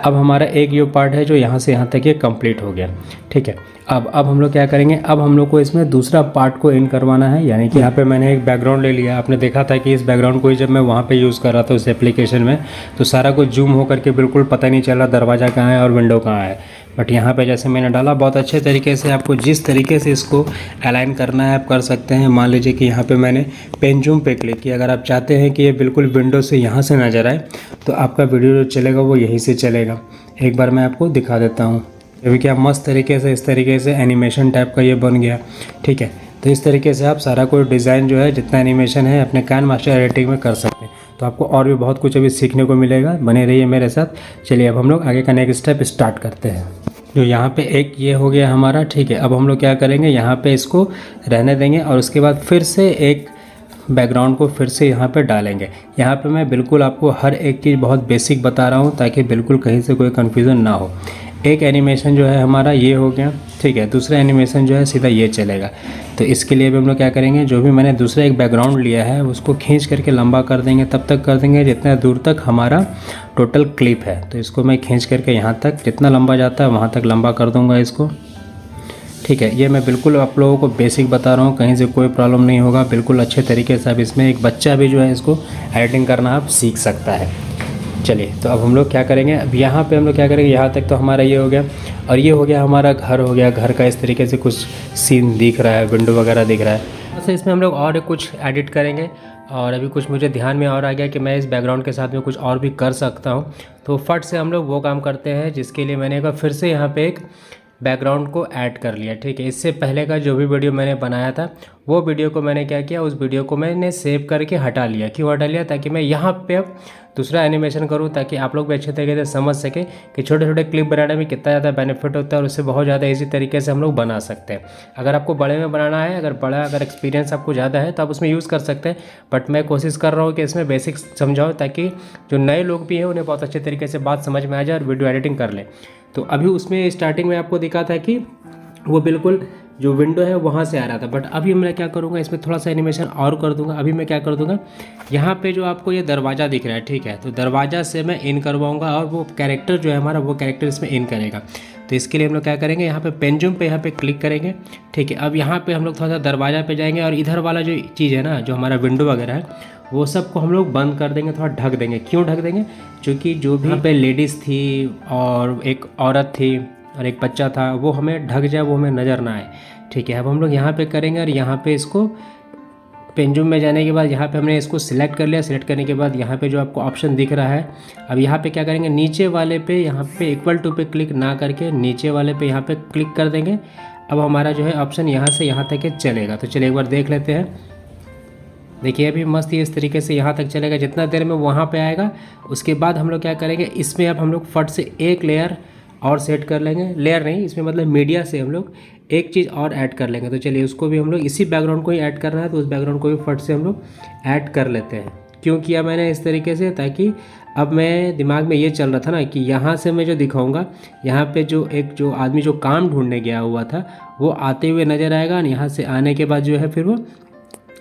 अब हमारा एक ये पार्ट है जो यहाँ से यहाँ तक ये कंप्लीट हो गया। ठीक है, अब हम लोग क्या करेंगे, अब हम लोग को इसमें दूसरा पार्ट को इन करवाना है। यानी कि यहाँ पे मैंने एक बैकग्राउंड ले लिया। आपने देखा था कि इस बैकग्राउंड को ही जब मैं वहाँ पे यूज़ कर रहा था उस एप्लीकेशन में, तो सारा कुछ जूम हो करके बिल्कुल पता नहीं चला दरवाज़ा कहाँ है और विंडो कहाँ है। बट यहाँ पे जैसे मैंने डाला, बहुत अच्छे तरीके से आपको जिस तरीके से इसको अलाइन करना है आप कर सकते हैं। मान लीजिए कि यहाँ पे मैंने पेन जूम पे क्लिक किया। अगर आप चाहते हैं कि ये बिल्कुल विंडो से यहाँ से नज़र आए तो आपका वीडियो जो चलेगा वो यहीं से चलेगा। एक बार मैं आपको दिखा देता हूँ। अभी क्या मस्त तरीके से इस तरीके से एनिमेशन टाइप का ये बन गया। ठीक है, तो इस तरीके से आप सारा कोई डिज़ाइन जो है, जितना एनिमेशन है, अपने काइनमास्टर एडिटिंग में कर सकते हैं। तो आपको और भी बहुत कुछ अभी सीखने को मिलेगा, बने रहिए मेरे साथ। चलिए अब हम लोग आगे का नेक्स्ट स्टेप स्टार्ट करते हैं। जो यहाँ पे एक ये हो गया हमारा। ठीक है, अब हम लोग क्या करेंगे, यहाँ पे इसको रहने देंगे और उसके बाद फिर से एक बैकग्राउंड को फिर से यहाँ पे डालेंगे। यहाँ पे मैं बिल्कुल आपको हर एक चीज़ बहुत बेसिक बता रहा हूँ ताकि बिल्कुल कहीं से कोई कन्फ्यूज़न ना हो। एक एनिमेशन जो है हमारा ये हो गया। ठीक है, दूसरा एनिमेशन जो है सीधा ये चलेगा। तो इसके लिए भी हम लोग क्या करेंगे, जो भी मैंने दूसरा एक बैकग्राउंड लिया है उसको खींच करके लंबा कर देंगे। तब तक कर देंगे जितना दूर तक हमारा टोटल क्लिप है। तो इसको मैं खींच करके यहाँ तक जितना लंबा जाता है वहाँ तक लंबा कर दूँगा इसको। ठीक है, ये मैं बिल्कुल आप लोगों को बेसिक बता रहा हूँ, कहीं से कोई प्रॉब्लम नहीं होगा। बिल्कुल अच्छे तरीके से अब इसमें एक बच्चा भी जो है इसको एडिटिंग करना आप सीख सकता है। चलिए, तो अब हम लोग क्या करेंगे, अब यहाँ पे हम लोग क्या करेंगे, यहाँ तक तो हमारा ये हो गया। और ये हो गया हमारा घर हो गया। घर का इस तरीके से कुछ सीन दिख रहा है, विंडो वगैरह दिख रहा है। वैसे इसमें हम लोग और कुछ एडिट करेंगे। और अभी कुछ मुझे ध्यान में और आ गया कि मैं इस बैकग्राउंड के साथ में कुछ और भी कर सकता हूँ। तो फट से हम लोग वो काम करते हैं जिसके लिए मैंने एक बार फिर से यहाँ पे एक बैकग्राउंड को ऐड कर लिया। ठीक है, इससे पहले का जो भी वीडियो मैंने बनाया था वो वीडियो को मैंने क्या किया, उस वीडियो को मैंने सेव करके हटा लिया। क्यों हटा लिया, ताकि मैं यहाँ पे अब दूसरा एनिमेशन करूँ, ताकि आप लोग भी अच्छे तरीके से समझ सकें कि छोटे छोटे क्लिप बनाने में कितना ज़्यादा बेनिफिट होता है और उससे बहुत ज़्यादा इजी तरीके से हम लोग बना सकते हैं। अगर आपको बड़े में बनाना है, अगर एक्सपीरियंस आपको ज़्यादा है तो आप उसमें यूज़ कर सकते हैं। बट मैं कोशिश कर रहा हूँ कि इसमें बेसिक्स समझाओ, ताकि जो नए लोग भी हैं उन्हें बहुत अच्छे तरीके से बात समझ में आ जाए और वीडियो एडिटिंग कर लें। तो अभी उसमें स्टार्टिंग में आपको दिखा था कि वो बिल्कुल जो विंडो है वहाँ से आ रहा था। बट अभी मैं क्या करूँगा, इसमें थोड़ा सा एनिमेशन और कर दूँगा। अभी मैं क्या कर दूँगा, यहाँ पे जो आपको ये दरवाज़ा दिख रहा है, ठीक है, तो दरवाज़ा से मैं इन करवाऊँगा और वो कैरेक्टर जो है हमारा, वो कैरेक्टर इसमें इन करेगा। तो इसके लिए हम लोग क्या करेंगे, यहाँ पे पेन जूम पे यहाँ पे क्लिक करेंगे। ठीक है, अब यहाँ पे हम लोग थोड़ा सा दरवाज़ा पे जाएंगे और इधर वाला जो चीज़ है ना, जो हमारा विंडो वगैरह है, वो सब को हम लोग बंद कर देंगे, थोड़ा ढक देंगे। क्यों ढक देंगे, क्योंकि जो भी यहाँ पे लेडीज़ थी और एक औरत थी और एक बच्चा था, वो हमें ढक जाए, वो हमें नज़र ना आए। ठीक है, अब हम लोग यहाँ पे करेंगे और यहाँ पे इसको पेन जूम में जाने के बाद यहाँ पे हमने इसको सिलेक्ट कर लिया। सिलेक्ट करने के बाद यहाँ पे जो आपको ऑप्शन दिख रहा है, अब यहाँ पे क्या करेंगे, नीचे वाले पे यहाँ पे इक्वल टू पे क्लिक ना करके नीचे वाले पे यहाँ पे क्लिक कर देंगे। अब हमारा जो है ऑप्शन यहाँ से यहाँ तक चलेगा। तो चलिए एक बार देख लेते हैं। देखिए अभी मस्त ही इस तरीके से यहाँ तक चलेगा। जितना देर में वहाँ पे आएगा उसके बाद हम लोग क्या करेंगे, इसमें अब हम लोग फट से एक लेयर और सेट कर लेंगे। लेयर नहीं, इसमें मतलब मीडिया से हम लोग एक चीज़ और ऐड कर लेंगे। तो चलिए उसको भी हम लोग इसी बैकग्राउंड को ही ऐड करना है, तो उस बैकग्राउंड को भी फट से हम लोग ऐड कर लेते हैं। क्यों किया मैंने इस तरीके से, ताकि अब मैं दिमाग में ये चल रहा था ना कि यहाँ से मैं जो दिखाऊंगा, यहाँ पे जो आदमी जो काम ढूंढने गया हुआ था वो आते हुए नज़र आएगा। और यहाँ से आने के बाद जो है फिर वो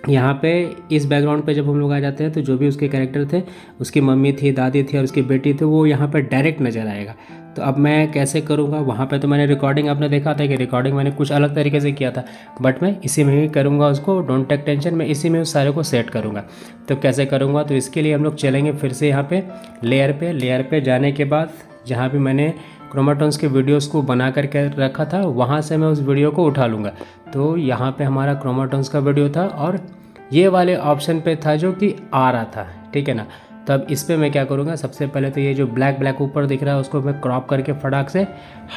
यहाँ पे इस बैकग्राउंड पे जब हम लोग आ जाते हैं तो जो भी उसके कैरेक्टर थे, उसकी मम्मी थी, दादी थी और उसकी बेटी थी, वो यहाँ पे डायरेक्ट नज़र आएगा। तो अब मैं कैसे करूँगा, वहाँ पे तो मैंने रिकॉर्डिंग, आपने देखा था कि रिकॉर्डिंग मैंने कुछ अलग तरीके से किया था, बट मैं इसी में ही करूँगा उसको। डोंट टेक टेंशन, मैं इसी में उस सारे को सेट करूँगा। तो कैसे करूँगा, तो इसके लिए हम लोग चलेंगे फिर से यहाँ पे लेयर पे जाने के बाद जहाँ भी मैंने क्रोमाटोन्स के वीडियोस को बना करके रखा था, वहाँ से मैं उस वीडियो को उठा लूँगा। तो यहाँ पे हमारा क्रोमाटोन्स का वीडियो था और ये वाले ऑप्शन पे था जो कि आ रहा था, ठीक है ना। तब इस पे मैं क्या करूँगा, सबसे पहले तो ये जो ब्लैक ऊपर दिख रहा है उसको मैं क्रॉप करके फटाक से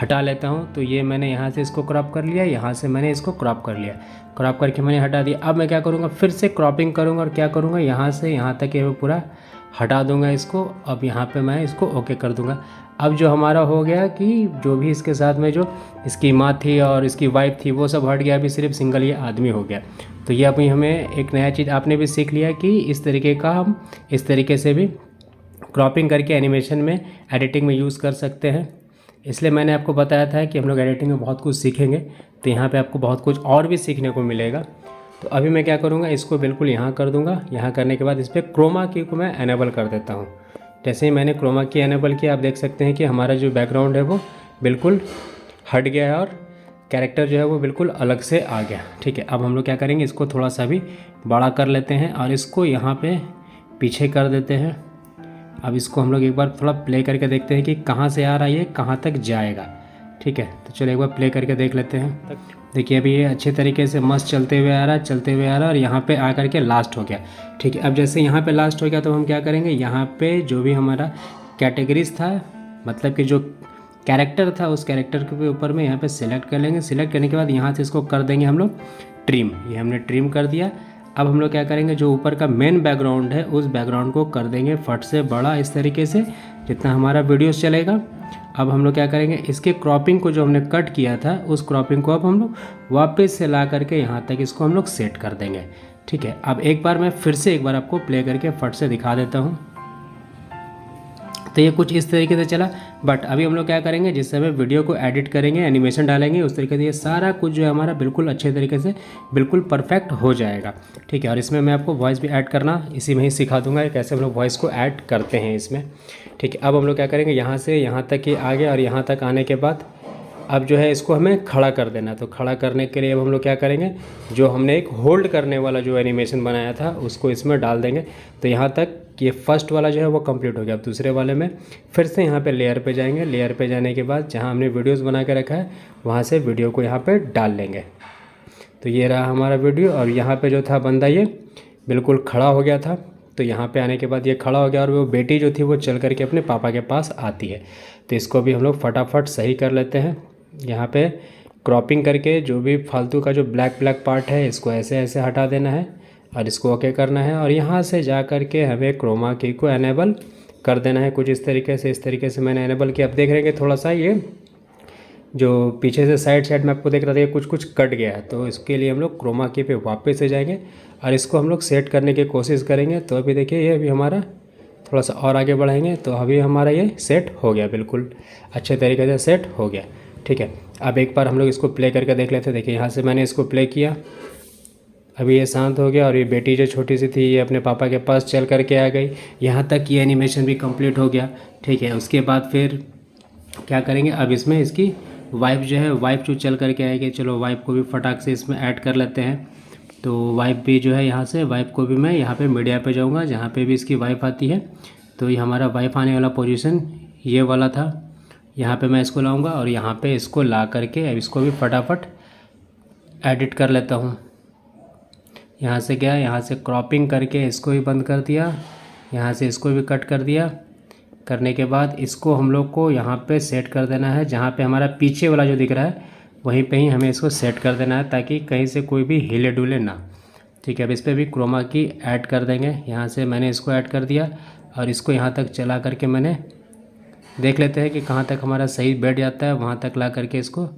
हटा लेता हूँ। तो ये मैंने यहाँ से इसको क्रॉप कर लिया, यहाँ से मैंने इसको क्रॉप कर लिया, क्रॉप करके मैंने हटा दिया। अब मैं क्या करूँगा, फिर से क्रॉपिंग करूँगा और क्या करूँगा, यहाँ से यहाँ तक ये पूरा हटा दूँगा इसको। अब यहाँ पे मैं इसको ओके कर दूँगा। अब जो हमारा हो गया कि जो भी इसके साथ में जो इसकी माँ थी और इसकी वाइफ थी वो सब हट गया, अभी सिर्फ सिंगल ये आदमी हो गया। तो ये अभी हमें एक नया चीज़ आपने भी सीख लिया कि इस तरीके का हम इस तरीके से भी क्रॉपिंग करके एनिमेशन में एडिटिंग में यूज़ कर सकते हैं। इसलिए मैंने आपको बताया था कि हम लोग एडिटिंग में बहुत कुछ सीखेंगे, तो यहाँ पे आपको बहुत कुछ और भी सीखने को मिलेगा। तो अभी मैं क्या करूँगा, इसको बिल्कुल यहाँ कर दूँगा। यहाँ करने के बाद इस पर क्रोमा की को मैं एनेबल कर देता हूँ। जैसे ही मैंने क्रोमा की एनेबल किया, आप देख सकते हैं कि हमारा जो बैकग्राउंड है वो बिल्कुल हट गया है और कैरेक्टर जो है वो बिल्कुल अलग से आ गया। ठीक है, अब हम लोग क्या करेंगे, इसको थोड़ा सा भी बड़ा कर लेते हैं और इसको यहाँ पे पीछे कर देते हैं। अब इसको हम लोग एक बार थोड़ा प्ले करके देखते हैं कि कहाँ से आ रहा है, ये कहाँ तक जाएगा। ठीक है, तो चलो एक बार प्ले करके देख लेते हैं। देखिए अभी ये अच्छे तरीके से मस्त चलते हुए आ रहा है, चलते हुए आ रहा है और यहाँ पे आकर के लास्ट हो गया। ठीक है, अब जैसे यहाँ पे लास्ट हो गया तो हम क्या करेंगे, यहाँ पे जो भी हमारा कैटेगरीज था, मतलब कि जो कैरेक्टर था, उस कैरेक्टर के ऊपर में यहाँ पे सिलेक्ट कर लेंगे। सिलेक्ट करने के बाद यहाँ से इसको कर देंगे हम लोग ट्रिम। ये हमने ट्रिम कर दिया। अब हम लोग क्या करेंगे, जो ऊपर का मेन बैकग्राउंड है उस बैकग्राउंड को कर देंगे फट से बड़ा, इस तरीके से जितना हमारा वीडियोस चलेगा। अब हम लोग क्या करेंगे, इसके क्रॉपिंग को जो हमने कट किया था उस क्रॉपिंग को अब हम लोग वापस से ला करके यहाँ तक इसको हम लोग सेट कर देंगे। ठीक है, अब एक बार मैं फिर से एक बार आपको प्ले करके फट से दिखा देता हूँ। तो ये कुछ इस तरीके से चला। बट अभी हम लोग क्या करेंगे, जिस समय वीडियो को एडिट करेंगे, एनिमेशन डालेंगे, उस तरीके से ये सारा कुछ जो है हमारा बिल्कुल अच्छे तरीके से बिल्कुल परफेक्ट हो जाएगा। ठीक है, और इसमें मैं आपको वॉइस भी ऐड करना इसी में ही सिखा दूंगा, कैसे हम लोग वॉइस को ऐड करते हैं इसमें। ठीक है, अब हम लोग क्या करेंगे, यहाँ से यहाँ तक ये आ गया और यहाँ तक आने के बाद अब जो है इसको हमें खड़ा कर देना। तो खड़ा करने के लिए अब हम लोग क्या करेंगे, जो हमने एक होल्ड करने वाला जो एनिमेशन बनाया था उसको इसमें डाल देंगे। तो यहाँ तक ये फर्स्ट वाला जो है वो कंप्लीट हो गया। अब दूसरे वाले में फिर से यहाँ पे लेयर पे जाएंगे। लेयर पे जाने के बाद जहाँ हमने वीडियोस बना के रखा है वहाँ से वीडियो को यहाँ पे डाल लेंगे। तो ये रहा हमारा वीडियो और यहाँ पे जो था बंदा ये बिल्कुल खड़ा हो गया था। तो यहाँ पे आने के बाद ये खड़ा हो गया और वो बेटी जो थी वो चल करके अपने पापा के पास आती है। तो इसको भी हम लोग फटाफट सही कर लेते हैं। यहाँ पे क्रॉपिंग करके जो भी फालतू का जो ब्लैक पार्ट है इसको ऐसे ऐसे हटा देना है और इसको ओके करना है। और यहाँ से जा कर के हमें क्रोमा की को एनेबल कर देना है कुछ इस तरीके से। इस तरीके से मैंने एनेबल किया। अब देख रहे हैं थोड़ा सा ये जो पीछे से साइड में आपको देख रहा था कुछ कट गया है। तो इसके लिए हम लोग क्रोमा की पे वापस से जाएंगे और इसको हम लोग सेट करने की कोशिश करेंगे। तो अभी देखिए ये अभी हमारा थोड़ा सा और आगे बढ़ाएंगे तो अभी हमारा ये सेट हो गया, बिल्कुल अच्छे तरीके से सेट हो गया। ठीक है, अब एक बार हम लोग इसको प्ले करके देख लेते हैं। देखिए यहाँ से मैंने इसको प्ले किया, अभी ये शांत हो गया और ये बेटी जो छोटी सी थी ये अपने पापा के पास चल करके आ गई। यहाँ तक ये एनिमेशन भी कंप्लीट हो गया। ठीक है, उसके बाद फिर क्या करेंगे, अब इसमें इसकी वाइफ जो है वाइफ जो चल करके आएगी। चलो वाइफ को भी फटाक से इसमें ऐड कर लेते हैं। तो वाइफ भी जो है यहाँ से वाइफ को भी मैं यहाँ पे मीडिया पे जाऊँगा जहाँ पे भी इसकी वाइफ आती है। तो ये हमारा वाइफ आने वाला पोजीशन ये वाला था, यहाँ पे मैं इसको लाऊंगा और यहाँ पे इसको ला करके अब इसको भी फटाफट एडिट कर लेता हूँ। यहाँ से गया, यहाँ से क्रॉपिंग करके इसको भी बंद कर दिया, यहाँ से इसको भी कट कर दिया। करने के बाद इसको हम लोग को यहाँ पे सेट कर देना है, जहाँ पे हमारा पीछे वाला जो दिख रहा है वहीं पे ही हमें इसको सेट कर देना है ताकि कहीं से कोई भी हिले डुले ना। ठीक है, अब इस पर भी क्रोमा की ऐड कर देंगे। यहाँ से मैंने इसको ऐड कर दिया और इसको यहाँ तक चला करके मैंने देख लेते हैं कि कहाँ तक हमारा सही बैठ जाता है, वहाँ तक ला करके इसको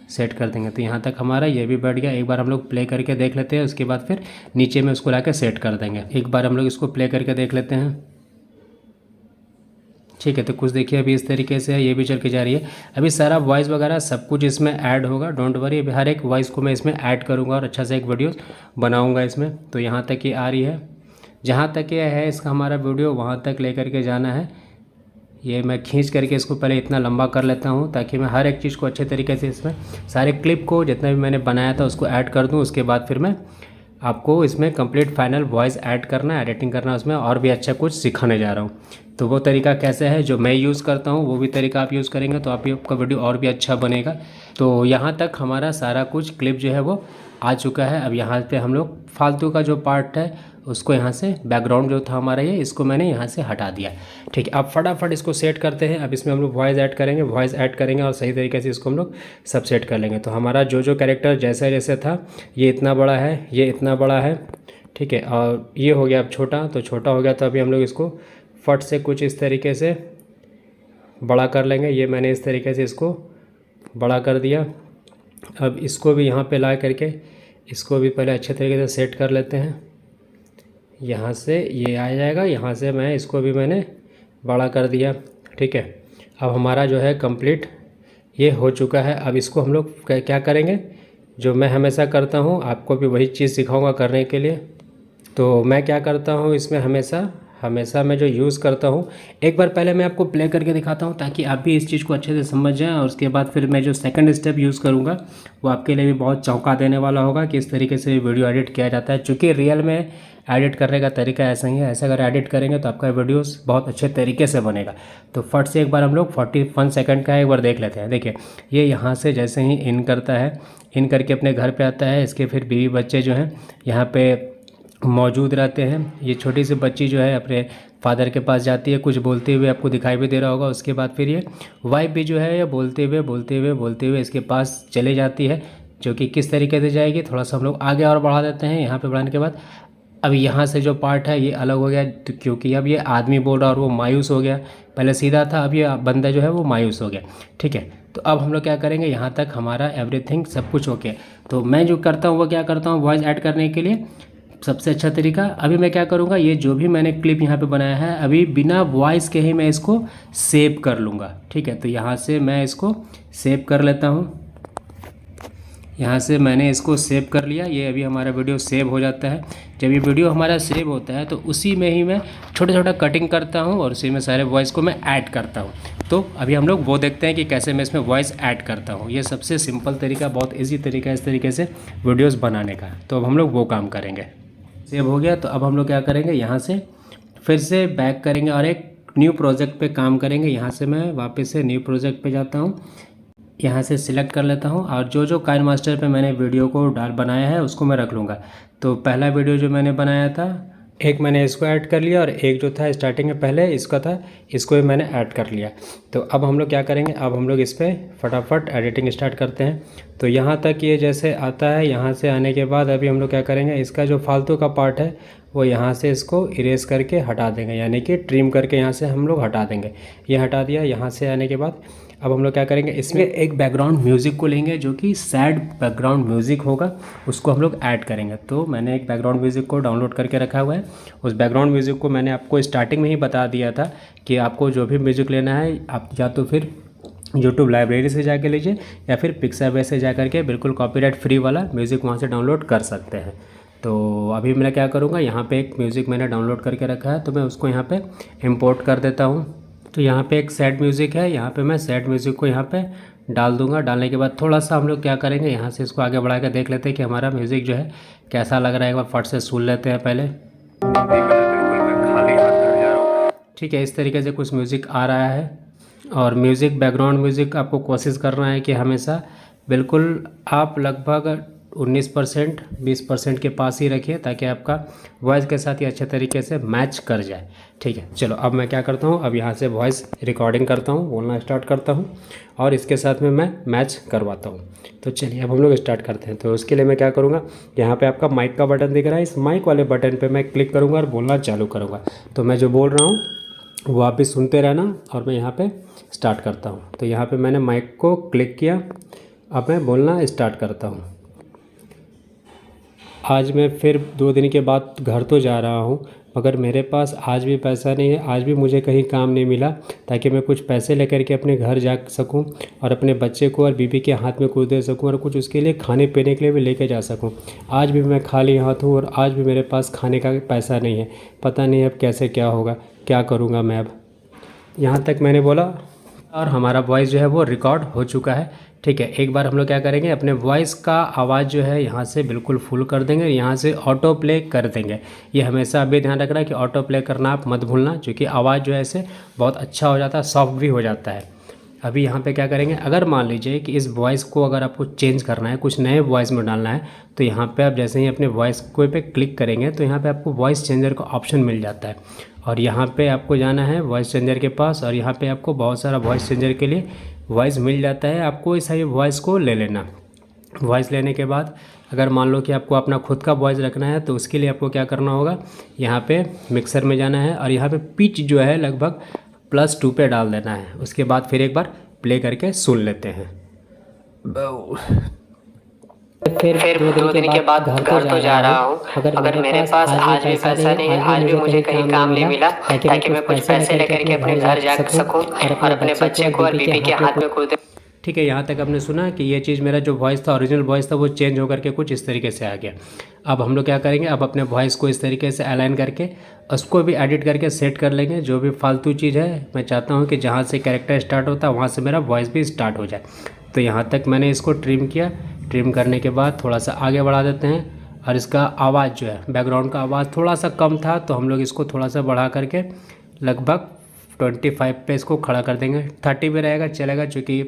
सेट कर देंगे। तो यहाँ तक हमारा ये भी बैठ गया। एक बार हम लोग प्ले करके देख लेते हैं, उसके बाद फिर नीचे में उसको ला के सेट कर देंगे। एक बार हम लोग इसको प्ले करके देख लेते हैं। ठीक है, तो कुछ देखिए अभी इस तरीके से है, ये भी चल के जा रही है। अभी सारा वॉइस वगैरह सब कुछ इसमें ऐड होगा, डोंट वरी। अभी हर एक वॉइस को मैं इसमें ऐड करूँगा और अच्छा सा एक वीडियो बनाऊँगा इसमें। तो यहाँ तक ये आ रही है, जहाँ तक ये है इसका हमारा वीडियो वहाँ तक ले करके जाना है। ये मैं खींच करके इसको पहले इतना लंबा कर लेता हूँ ताकि मैं हर एक चीज़ को अच्छे तरीके से इसमें सारे क्लिप को जितना भी मैंने बनाया था उसको ऐड कर दूँ। उसके बाद फिर मैं आपको इसमें कंप्लीट फाइनल वॉइस ऐड करना, एडिटिंग करना, उसमें और भी अच्छा कुछ सिखाने जा रहा हूँ। तो वो तरीका कैसे है जो मैं यूज़ करता हूँ वो भी तरीका आप यूज़ करेंगे तो आपका वीडियो और भी अच्छा बनेगा। तो यहाँ तक हमारा सारा कुछ क्लिप जो है वो आ चुका है। अब यहाँ पे हम लोग फालतू का जो पार्ट है उसको यहाँ से बैकग्राउंड जो था हमारा ये इसको मैंने यहाँ से हटा दिया। ठीक है, अब फटाफट इसको सेट करते हैं। अब इसमें हम लोग वॉइस ऐड करेंगे और सही तरीके से इसको हम लोग सब सेट कर लेंगे। तो हमारा जो कैरेक्टर जैसा जैसे था ये इतना बड़ा है, ये इतना बड़ा है। ठीक है, और ये हो गया अब छोटा, तो छोटा हो गया। तो अभी हम लोग इसको फट से कुछ इस तरीके से बड़ा कर लेंगे। ये मैंने इस तरीके से इसको बड़ा कर दिया। अब इसको भी यहाँ पे ला करके इसको भी पहले अच्छे तरीके से सेट कर लेते हैं। यहाँ से ये आ जाएगा, यहाँ से मैं इसको भी मैंने बड़ा कर दिया। ठीक है, अब हमारा जो है कंप्लीट ये हो चुका है। अब इसको हम लोग क्या करेंगे, जो मैं हमेशा करता हूँ, आपको भी वही चीज़ सिखाऊंगा करने के लिए। तो मैं क्या करता हूँ इसमें हमेशा मैं जो यूज़ करता हूँ, एक बार पहले मैं आपको प्ले करके दिखाता हूँ ताकि आप भी इस चीज़ को अच्छे से समझ जाएं। और उसके बाद फिर मैं जो सेकंड स्टेप यूज़ करूँगा वो आपके लिए भी बहुत चौंका देने वाला होगा कि इस तरीके से वीडियो एडिट किया जाता है। चूँकि रियल में एडिट करने का तरीका ऐसा ही है, ऐसा अगर एडिट करेंगे तो आपका वीडियोस बहुत अच्छे तरीके से बनेगा। तो फट से एक बार हम लोग 41 सेकंड का एक बार देख लेते हैं। देखिए, ये यहाँ से जैसे ही इन करता है, इन करके अपने घर पे आता है, इसके फिर बीवी बच्चे जो हैं यहाँ पे मौजूद रहते हैं। ये छोटी सी बच्ची जो है अपने फादर के पास जाती है, कुछ बोलते हुए आपको दिखाई भी दे रहा होगा। उसके बाद फिर ये वाइफ भी जो है ये बोलते हुए इसके पास चले जाती है, जो कि किस तरीके से जाएगी थोड़ा सा हम लोग आगे और बढ़ा देते हैं। यहाँ पे बढ़ाने के बाद अब यहाँ से जो पार्ट है ये अलग हो गया, तो क्योंकि अब ये आदमी बोल रहा और वो मायूस हो गया। पहले सीधा था, अब ये बंदा जो है वो मायूस हो गया। ठीक है, तो अब हम लोग क्या करेंगे, यहाँ तक हमारा एवरीथिंग सब कुछ ओके। तो मैं जो करता हूँ वो क्या करता हूँ, वॉइस ऐड करने के लिए सबसे अच्छा तरीका, अभी मैं क्या करूँगा, ये जो भी मैंने क्लिप यहाँ पे बनाया है अभी बिना वॉइस के ही मैं इसको सेव कर लूँगा। ठीक है, तो यहाँ से मैं इसको सेव कर लेता हूँ। यहाँ से मैंने इसको सेव कर लिया। ये अभी हमारा वीडियो सेव हो जाता है। जब ये वीडियो हमारा सेव होता है तो उसी में ही मैं छोटा कटिंग करता हूँ और उसी में सारे वॉइस को मैं ऐड करता हूँ। तो अभी हम लोग वो देखते हैं कि कैसे मैं इसमें वॉइस ऐड करता हूँ। ये सबसे सिंपल तरीका, बहुत ईजी तरीका है इस तरीके से वीडियोज़ बनाने का। तो अब हम लोग वो काम करेंगे। सेव हो गया, तो अब हम लोग क्या करेंगे, यहाँ से फिर से बैक करेंगे और एक न्यू प्रोजेक्ट पे काम करेंगे। यहाँ से मैं वापस से न्यू प्रोजेक्ट पे जाता हूँ, यहाँ से सिलेक्ट कर लेता हूँ और जो काइन मास्टर पे मैंने वीडियो को बनाया है उसको मैं रख लूँगा। तो पहला वीडियो जो मैंने बनाया था, एक मैंने इसको ऐड कर लिया और एक जो था स्टार्टिंग में पहले इसका था, इसको भी मैंने ऐड कर लिया। तो अब हम लोग क्या करेंगे, अब हम लोग इस पर फटाफट एडिटिंग स्टार्ट करते हैं। तो यहाँ तक ये जैसे आता है, यहाँ से आने के बाद अभी हम लोग क्या करेंगे, इसका जो फालतू का पार्ट है वो यहाँ से इसको इरेज करके हटा देंगे, यानी कि ट्रिम करके यहाँ से हम लोग हटा देंगे। ये हटा दिया। यहाँ से आने के बाद अब हम लोग क्या करेंगे, इसमें एक बैकग्राउंड म्यूज़िक को लेंगे जो कि सैड बैकग्राउंड म्यूज़िक होगा, उसको हम लोग ऐड करेंगे। तो मैंने एक बैकग्राउंड म्यूज़िक को डाउनलोड करके रखा हुआ है। उस बैकग्राउंड म्यूज़िक को मैंने आपको स्टार्टिंग में ही बता दिया था कि आपको जो भी म्यूज़िक लेना है आप या तो फिर यूट्यूब लाइब्रेरी से जाके लीजिए या फिर पिक्साबेस से जा करके बिल्कुल कॉपीराइट फ्री वाला म्यूज़िक वहाँ से डाउनलोड कर सकते हैं। तो अभी मैं क्या करूँगा, यहाँ पे एक म्यूज़िक मैंने डाउनलोड करके रखा है तो मैं उसको यहाँ पे इंपोर्ट कर देता हूँ। तो यहाँ पे एक सैड म्यूज़िक है, यहाँ पे मैं सैड म्यूज़िक को यहाँ पे डाल दूँगा। डालने के बाद थोड़ा सा हम लोग क्या करेंगे, यहाँ से इसको आगे बढ़ा कर देख लेते हैं कि हमारा म्यूज़िक जो है कैसा लग रहा है। एक बार फट से सुन लेते हैं पहले। ठीक है, इस तरीके से कुछ म्यूज़िक आ रहा है। और म्यूज़िक, बैकग्राउंड म्यूज़िक आपको कोशिश करना है कि हमेशा बिल्कुल आप लगभग 19% 20% के पास ही रखिए ताकि आपका वॉइस के साथ ये अच्छे तरीके से मैच कर जाए। ठीक है, चलो अब मैं क्या करता हूँ, अब यहाँ से वॉइस रिकॉर्डिंग करता हूँ, बोलना स्टार्ट करता हूँ और इसके साथ में मैं मैच करवाता हूँ। तो चलिए अब हम लोग स्टार्ट करते हैं। तो उसके लिए मैं क्या करूँगा, यहाँ पे आपका माइक का बटन दिख रहा है, इस माइक वाले बटन पे मैं क्लिक करूँगा और बोलना चालू करूँगा। तो मैं जो बोल रहा हूँ वो आप भी सुनते रहना और मैं यहाँ पे स्टार्ट करता हूँ। तो यहाँ पे मैंने माइक को क्लिक किया, अब मैं बोलना स्टार्ट करता हूँ। आज मैं फिर 2 दिन के बाद घर तो जा रहा हूँ, मगर मेरे पास आज भी पैसा नहीं है, आज भी मुझे कहीं काम नहीं मिला ताकि मैं कुछ पैसे लेकर के अपने घर जा सकूं और अपने बच्चे को और बीबी के हाथ में कुछ दे सकूं और कुछ उसके लिए खाने पीने के लिए भी लेके जा सकूं। आज भी मैं खाली हाथ हूँ और आज भी मेरे पास खाने का पैसा नहीं है। पता नहीं अब कैसे क्या होगा, क्या करूँगा मैं अब। यहाँ तक मैंने बोला और हमारा वॉइस जो है वो रिकॉर्ड हो चुका है। ठीक है, एक बार हम लोग क्या करेंगे, अपने वॉइस का आवाज़ जो है यहाँ से बिल्कुल फुल कर देंगे, यहाँ से ऑटो प्ले कर देंगे। ये हमेशा अभी ध्यान रखना है कि ऑटो प्ले करना आप मत भूलना, क्योंकि आवाज़ जो है ऐसे बहुत अच्छा हो जाता है, सॉफ्ट भी हो जाता है। अभी यहाँ पे क्या करेंगे, अगर मान लीजिए कि इस वॉइस को अगर आपको चेंज करना है, कुछ नए वॉइस में डालना है, तो यहाँ पे आप जैसे ही अपने वॉइस को पे क्लिक करेंगे तो यहाँ पे आपको वॉइस चेंजर का ऑप्शन मिल जाता है और यहाँ पे आपको जाना है वॉइस चेंजर के पास और यहाँ पे आपको बहुत सारा वॉइस चेंजर के लिए वॉइस मिल जाता है। आपको इस सारी वॉइस को ले लेना। वॉइस लेने के बाद अगर मान लो कि आपको अपना खुद का वॉइस रखना है तो उसके लिए आपको क्या करना होगा, यहाँ पे मिक्सर में जाना है और यहाँ पे पिच जो है लगभग +2 पे डाल देना है। उसके बाद फिर एक बार प्ले करके सुन लेते हैं। फिर 2 दिन के बाद घर तो जा रहा हूँ, मगर मेरे पास आज भी पैसा नहीं है, आज भी मुझे कहीं काम नहीं मिला ताकि मैं कुछ पैसे लेकर के अपने घर जा सकूँ और अपने बच्चे को और बीबी के हाथ में कुछ। ठीक है, यहाँ तक आपने सुना कि ये चीज़ मेरा जो वॉइस था, ओरिजिनल वॉइस था, वो चेंज होकर के कुछ इस तरीके से आ गया। अब हम लोग क्या करेंगे, अब अपने वॉइस को इस तरीके से अलाइन करके उसको भी एडिट करके सेट कर लेंगे। जो भी फालतू चीज़ है, मैं चाहता हूँ कि जहाँ से कैरेक्टर स्टार्ट होता है वहाँ से मेरा वॉइस भी स्टार्ट हो जाए। तो यहाँ तक मैंने इसको ट्रिम किया। ट्रिम करने के बाद थोड़ा सा आगे बढ़ा देते हैं और इसका आवाज़ जो है, बैकग्राउंड का आवाज़ थोड़ा सा कम था, तो हम लोग इसको थोड़ा सा बढ़ा करके लगभग 25 पे इसको खड़ा कर देंगे। 30 पे रहेगा चलेगा, चूँकि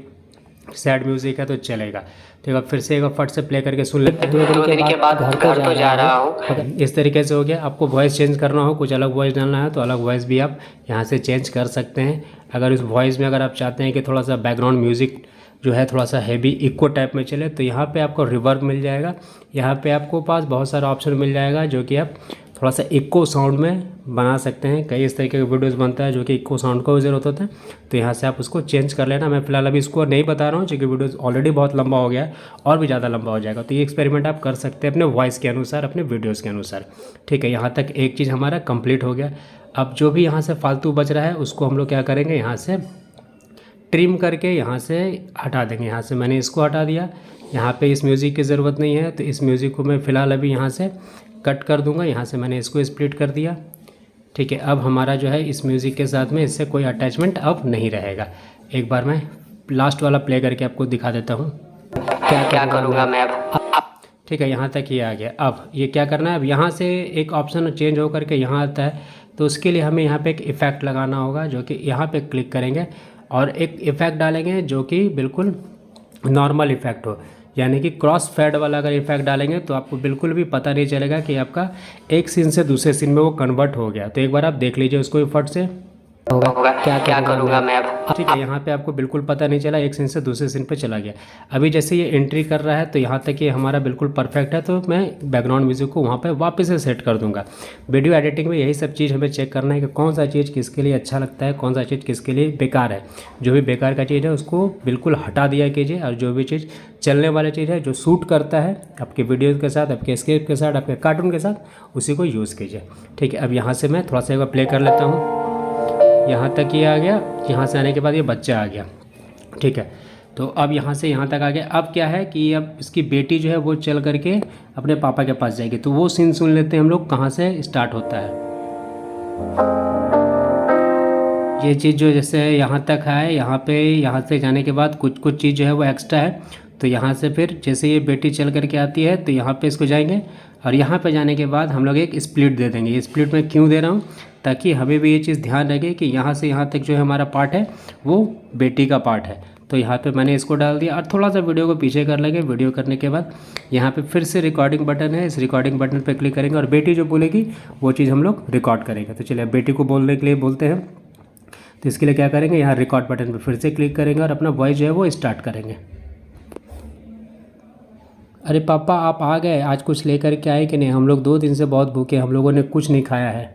सैड म्यूज़िक है तो चलेगा। तो एक बार फिर से एक बार फट से प्ले करके सुन लेते हैं। 2 दिन के बाद घर तो जा रहा हूँ। इस तरीके से हो गया। आपको वॉइस चेंज करना हो, कुछ अलग वॉइस डालना है तो अलग वॉइस भी आप यहाँ से चेंज कर सकते हैं। अगर इस वॉइस में अगर आप चाहते हैं कि थोड़ा सा बैकग्राउंड म्यूज़िक जो है थोड़ा सा हैवी इको टाइप में चले, तो यहाँ पे आपको रिवर्ब मिल जाएगा। यहाँ पे आपको पास बहुत सारा ऑप्शन मिल जाएगा जो कि आप थोड़ा सा इको साउंड में बना सकते हैं। कई इस तरीके के वीडियोस बनता है जो कि इको साउंड का ज़रूरत होता है, तो यहाँ से आप उसको चेंज कर लेना। मैं फ़िलहाल अभी इसको नहीं बता रहा हूँ क्योंकि वीडियोस ऑलरेडी बहुत लंबा हो गया है और भी ज़्यादा लंबा हो जाएगा। तो ये एक्सपेरिमेंट आप कर सकते हैं अपने वॉइस के अनुसार, अपने वीडियोज़ के अनुसार। ठीक है, यहाँ तक एक चीज़ हमारा कंप्लीट हो गया। अब जो भी यहाँ से फालतू बच रहा है उसको हम लोग क्या करेंगे, यहाँ से ट्रिम करके यहाँ से हटा देंगे। यहाँ से मैंने इसको हटा दिया। यहाँ पे इस म्यूज़िक की ज़रूरत नहीं है, तो इस म्यूज़िक को मैं फ़िलहाल अभी यहाँ से कट कर दूँगा। यहाँ से मैंने इसको स्प्लिट कर दिया। ठीक है, अब हमारा जो है इस म्यूज़िक के साथ में इससे कोई अटैचमेंट अब नहीं रहेगा। एक बार मैं लास्ट वाला प्ले करके आपको दिखा देता हूँ क्या करूँगा मैं अब। ठीक है, यहाँ तक ये आ गया। अब ये क्या करना है, अब यहाँ से एक ऑप्शन चेंज हो करके यहाँ आता है, तो उसके लिए हमें यहाँ पे एक इफ़ेक्ट लगाना होगा, जो कि यहाँ पे क्लिक करेंगे और एक इफ़ेक्ट डालेंगे जो कि बिल्कुल नॉर्मल इफ़ेक्ट हो। यानी कि क्रॉस फेड वाला अगर इफ़ेक्ट डालेंगे तो आपको बिल्कुल भी पता नहीं चलेगा कि आपका एक सीन से दूसरे सीन में वो कन्वर्ट हो गया। तो एक बार आप देख लीजिए उसको इफर्ट से। क्या करूँगा मैं अब। ठीक है, यहाँ पे आपको बिल्कुल पता नहीं चला, एक सीन से दूसरे सीन पे चला गया। अभी जैसे ये एंट्री कर रहा है तो यहाँ तक ये हमारा बिल्कुल परफेक्ट है, तो मैं बैकग्राउंड म्यूज़िक को वहाँ पे वापस से सेट कर दूँगा। वीडियो एडिटिंग में यही सब चीज़ हमें चेक करना है कि कौन सा चीज़ किसके लिए अच्छा लगता है, कौन सा चीज़ किसके लिए बेकार है। जो भी बेकार का चीज़ है उसको बिल्कुल हटा दिया कीजिए, और जो भी चीज़ चलने वाली चीज़ है, जो सूट करता है आपके वीडियो के साथ, आपके स्क्रिप्ट के साथ, आपके कार्टून के साथ, उसी को यूज़ कीजिए। ठीक है, अब यहाँ से मैं थोड़ा सा एक बार प्ले कर लेता हूँ। यहाँ तक ये आ गया। यहाँ से आने के बाद ये बच्चा आ गया। ठीक है, तो अब यहाँ से यहाँ तक आ गया। अब क्या है कि अब इसकी बेटी जो है वो चल करके अपने पापा के पास जाएगी, तो वो सीन सुन लेते हैं हम लोग कहाँ से स्टार्ट होता है। ये चीज़ जो जैसे यहाँ तक है, यहाँ से जाने के बाद कुछ चीज़ जो है वो एक्स्ट्रा है, तो यहाँ से फिर जैसे ये बेटी चल करके आती है तो यहाँ पे इसको जाएंगे, और यहाँ पे जाने के बाद हम लोग एक स्प्लिट दे देंगे। ये स्प्लिट मैं क्यों दे रहा हूँ, ताकि हमें भी ये चीज़ ध्यान रखे कि यहाँ से यहाँ तक जो है हमारा पार्ट है वो बेटी का पार्ट है। तो यहाँ पे मैंने इसको डाल दिया, और थोड़ा सा वीडियो को पीछे कर लेंगे। वीडियो करने के बाद यहाँ पे फिर से रिकॉर्डिंग बटन है, इस रिकॉर्डिंग बटन पे क्लिक करेंगे और बेटी जो बोलेगी वो चीज़ हम लोग रिकॉर्ड करेंगे। तो चलिए बेटी को बोलने के लिए बोलते हैं, तो इसके लिए क्या करेंगे, यहाँ रिकॉर्ड बटन पर फिर से क्लिक करेंगे और अपना वॉइस जो है वो स्टार्ट करेंगे। अरे पापा आप आ गए, आज कुछ लेकर के आए कि नहीं, हम लोग 2 दिन से बहुत भूखे, हम लोगों ने कुछ नहीं खाया है।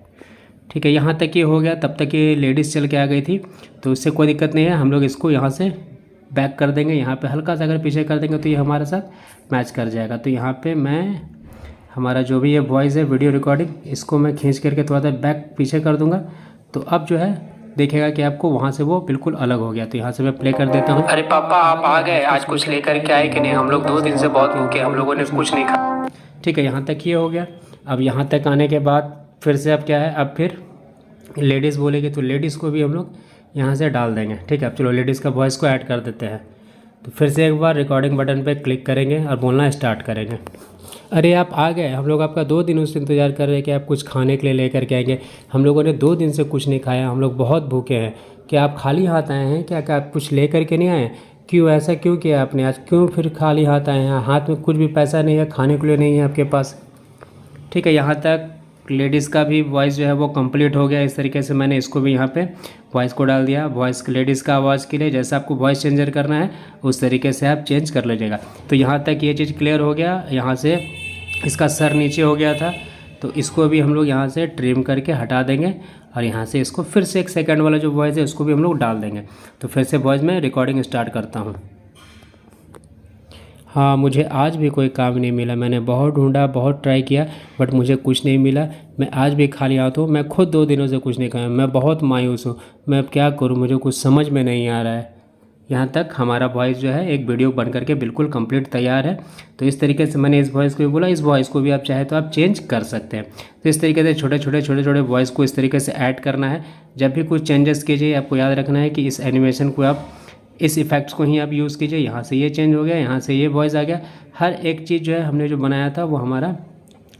ठीक है, यहाँ तक ये हो गया। तब तक ये लेडीज़ चल के आ गई थी, तो इससे कोई दिक्कत नहीं है। हम लोग इसको यहाँ से बैक कर देंगे। यहाँ पे हल्का सा अगर पीछे कर देंगे तो ये हमारे साथ मैच कर जाएगा। तो यहाँ पे मैं हमारा जो भी ये वॉइस है वीडियो रिकॉर्डिंग, इसको मैं खींच करके थोड़ा सा बैक पीछे कर दूँगा, तो अब जो है देखेगा कि आपको वहाँ से वो बिल्कुल अलग हो गया। तो यहाँ से मैं प्ले कर देता हूँ। अरे पापा आप आ गए, आज कुछ लेकर के आए कि नहीं, हम लोग 2 दिन से बहुत भूखे, हम लोगों ने कुछ नहीं खाया। ठीक है, यहाँ तक ये हो गया। अब यहाँ तक आने के बाद फिर से अब क्या है, अब फिर लेडीज़ बोलेगी तो लेडीज़ को भी हम लोग यहाँ से डाल देंगे। ठीक है, अब चलो लेडीज़ का वॉइस को ऐड कर देते हैं। तो फिर से एक बार रिकॉर्डिंग बटन पे क्लिक करेंगे और बोलना स्टार्ट करेंगे। अरे आप आ गए, हम लोग आपका 2 दिन से इंतज़ार कर रहे हैं कि आप कुछ खाने के लिए लेकर के आएंगे। हम लोगों ने 2 दिन से कुछ नहीं खाया, हम लोग बहुत भूखे हैं। क्या आप खाली हाथ आए हैं क्या आप कुछ ले कर के नहीं आए? क्यों ऐसा क्यों किया आपने आज, क्यों फिर खाली हाथ आए हैं? हाथ में कुछ भी पैसा नहीं है, खाने के लिए नहीं है आपके पास। ठीक है, यहाँ तक लेडीज़ का भी वॉइस जो है वो कंप्लीट हो गया। इस तरीके से मैंने इसको भी यहाँ पे वॉइस को डाल दिया। वॉइस लेडीज़ का आवाज़ के लिए जैसा आपको वॉइस चेंजर करना है उस तरीके से आप चेंज कर लीजिएगा। तो यहाँ तक ये चीज़ क्लियर हो गया। यहाँ से इसका सर नीचे हो गया था, तो इसको भी हम लोग यहाँ से ट्रिम करके हटा देंगे और यहाँ से इसको फिर से 1 सेकंड वाला जो वॉइस है उसको भी हम लोग डाल देंगे। तो फिर से वॉइस में रिकॉर्डिंग स्टार्ट करता हूँ। हाँ, मुझे आज भी कोई काम नहीं मिला। मैंने बहुत ढूंढा, बहुत ट्राई किया, बट मुझे कुछ नहीं मिला। मैं आज भी खाली हाथ हूँ। मैं खुद 2 दिनों से कुछ नहीं खाया। मैं बहुत मायूस हूँ। मैं अब क्या करूँ, मुझे कुछ समझ में नहीं आ रहा है। यहाँ तक हमारा वॉइस जो है एक वीडियो बन करके बिल्कुल कंप्लीट तैयार है। तो इस तरीके से मैंने इस वॉइस को भी बोला, इस वॉइस को भी आप चाहे तो आप चेंज कर सकते हैं। तो इस तरीके से छोटे छोटे वॉइस को इस तरीके से ऐड करना है। जब भी कुछ चेंजेस कीजिए, आपको याद रखना है कि इस एनिमेशन को आप, इस इफेक्ट्स को ही आप यूज़ कीजिए। यहाँ से ये चेंज हो गया, यहाँ से ये वॉइस आ गया। हर एक चीज़ जो है हमने जो बनाया था वो हमारा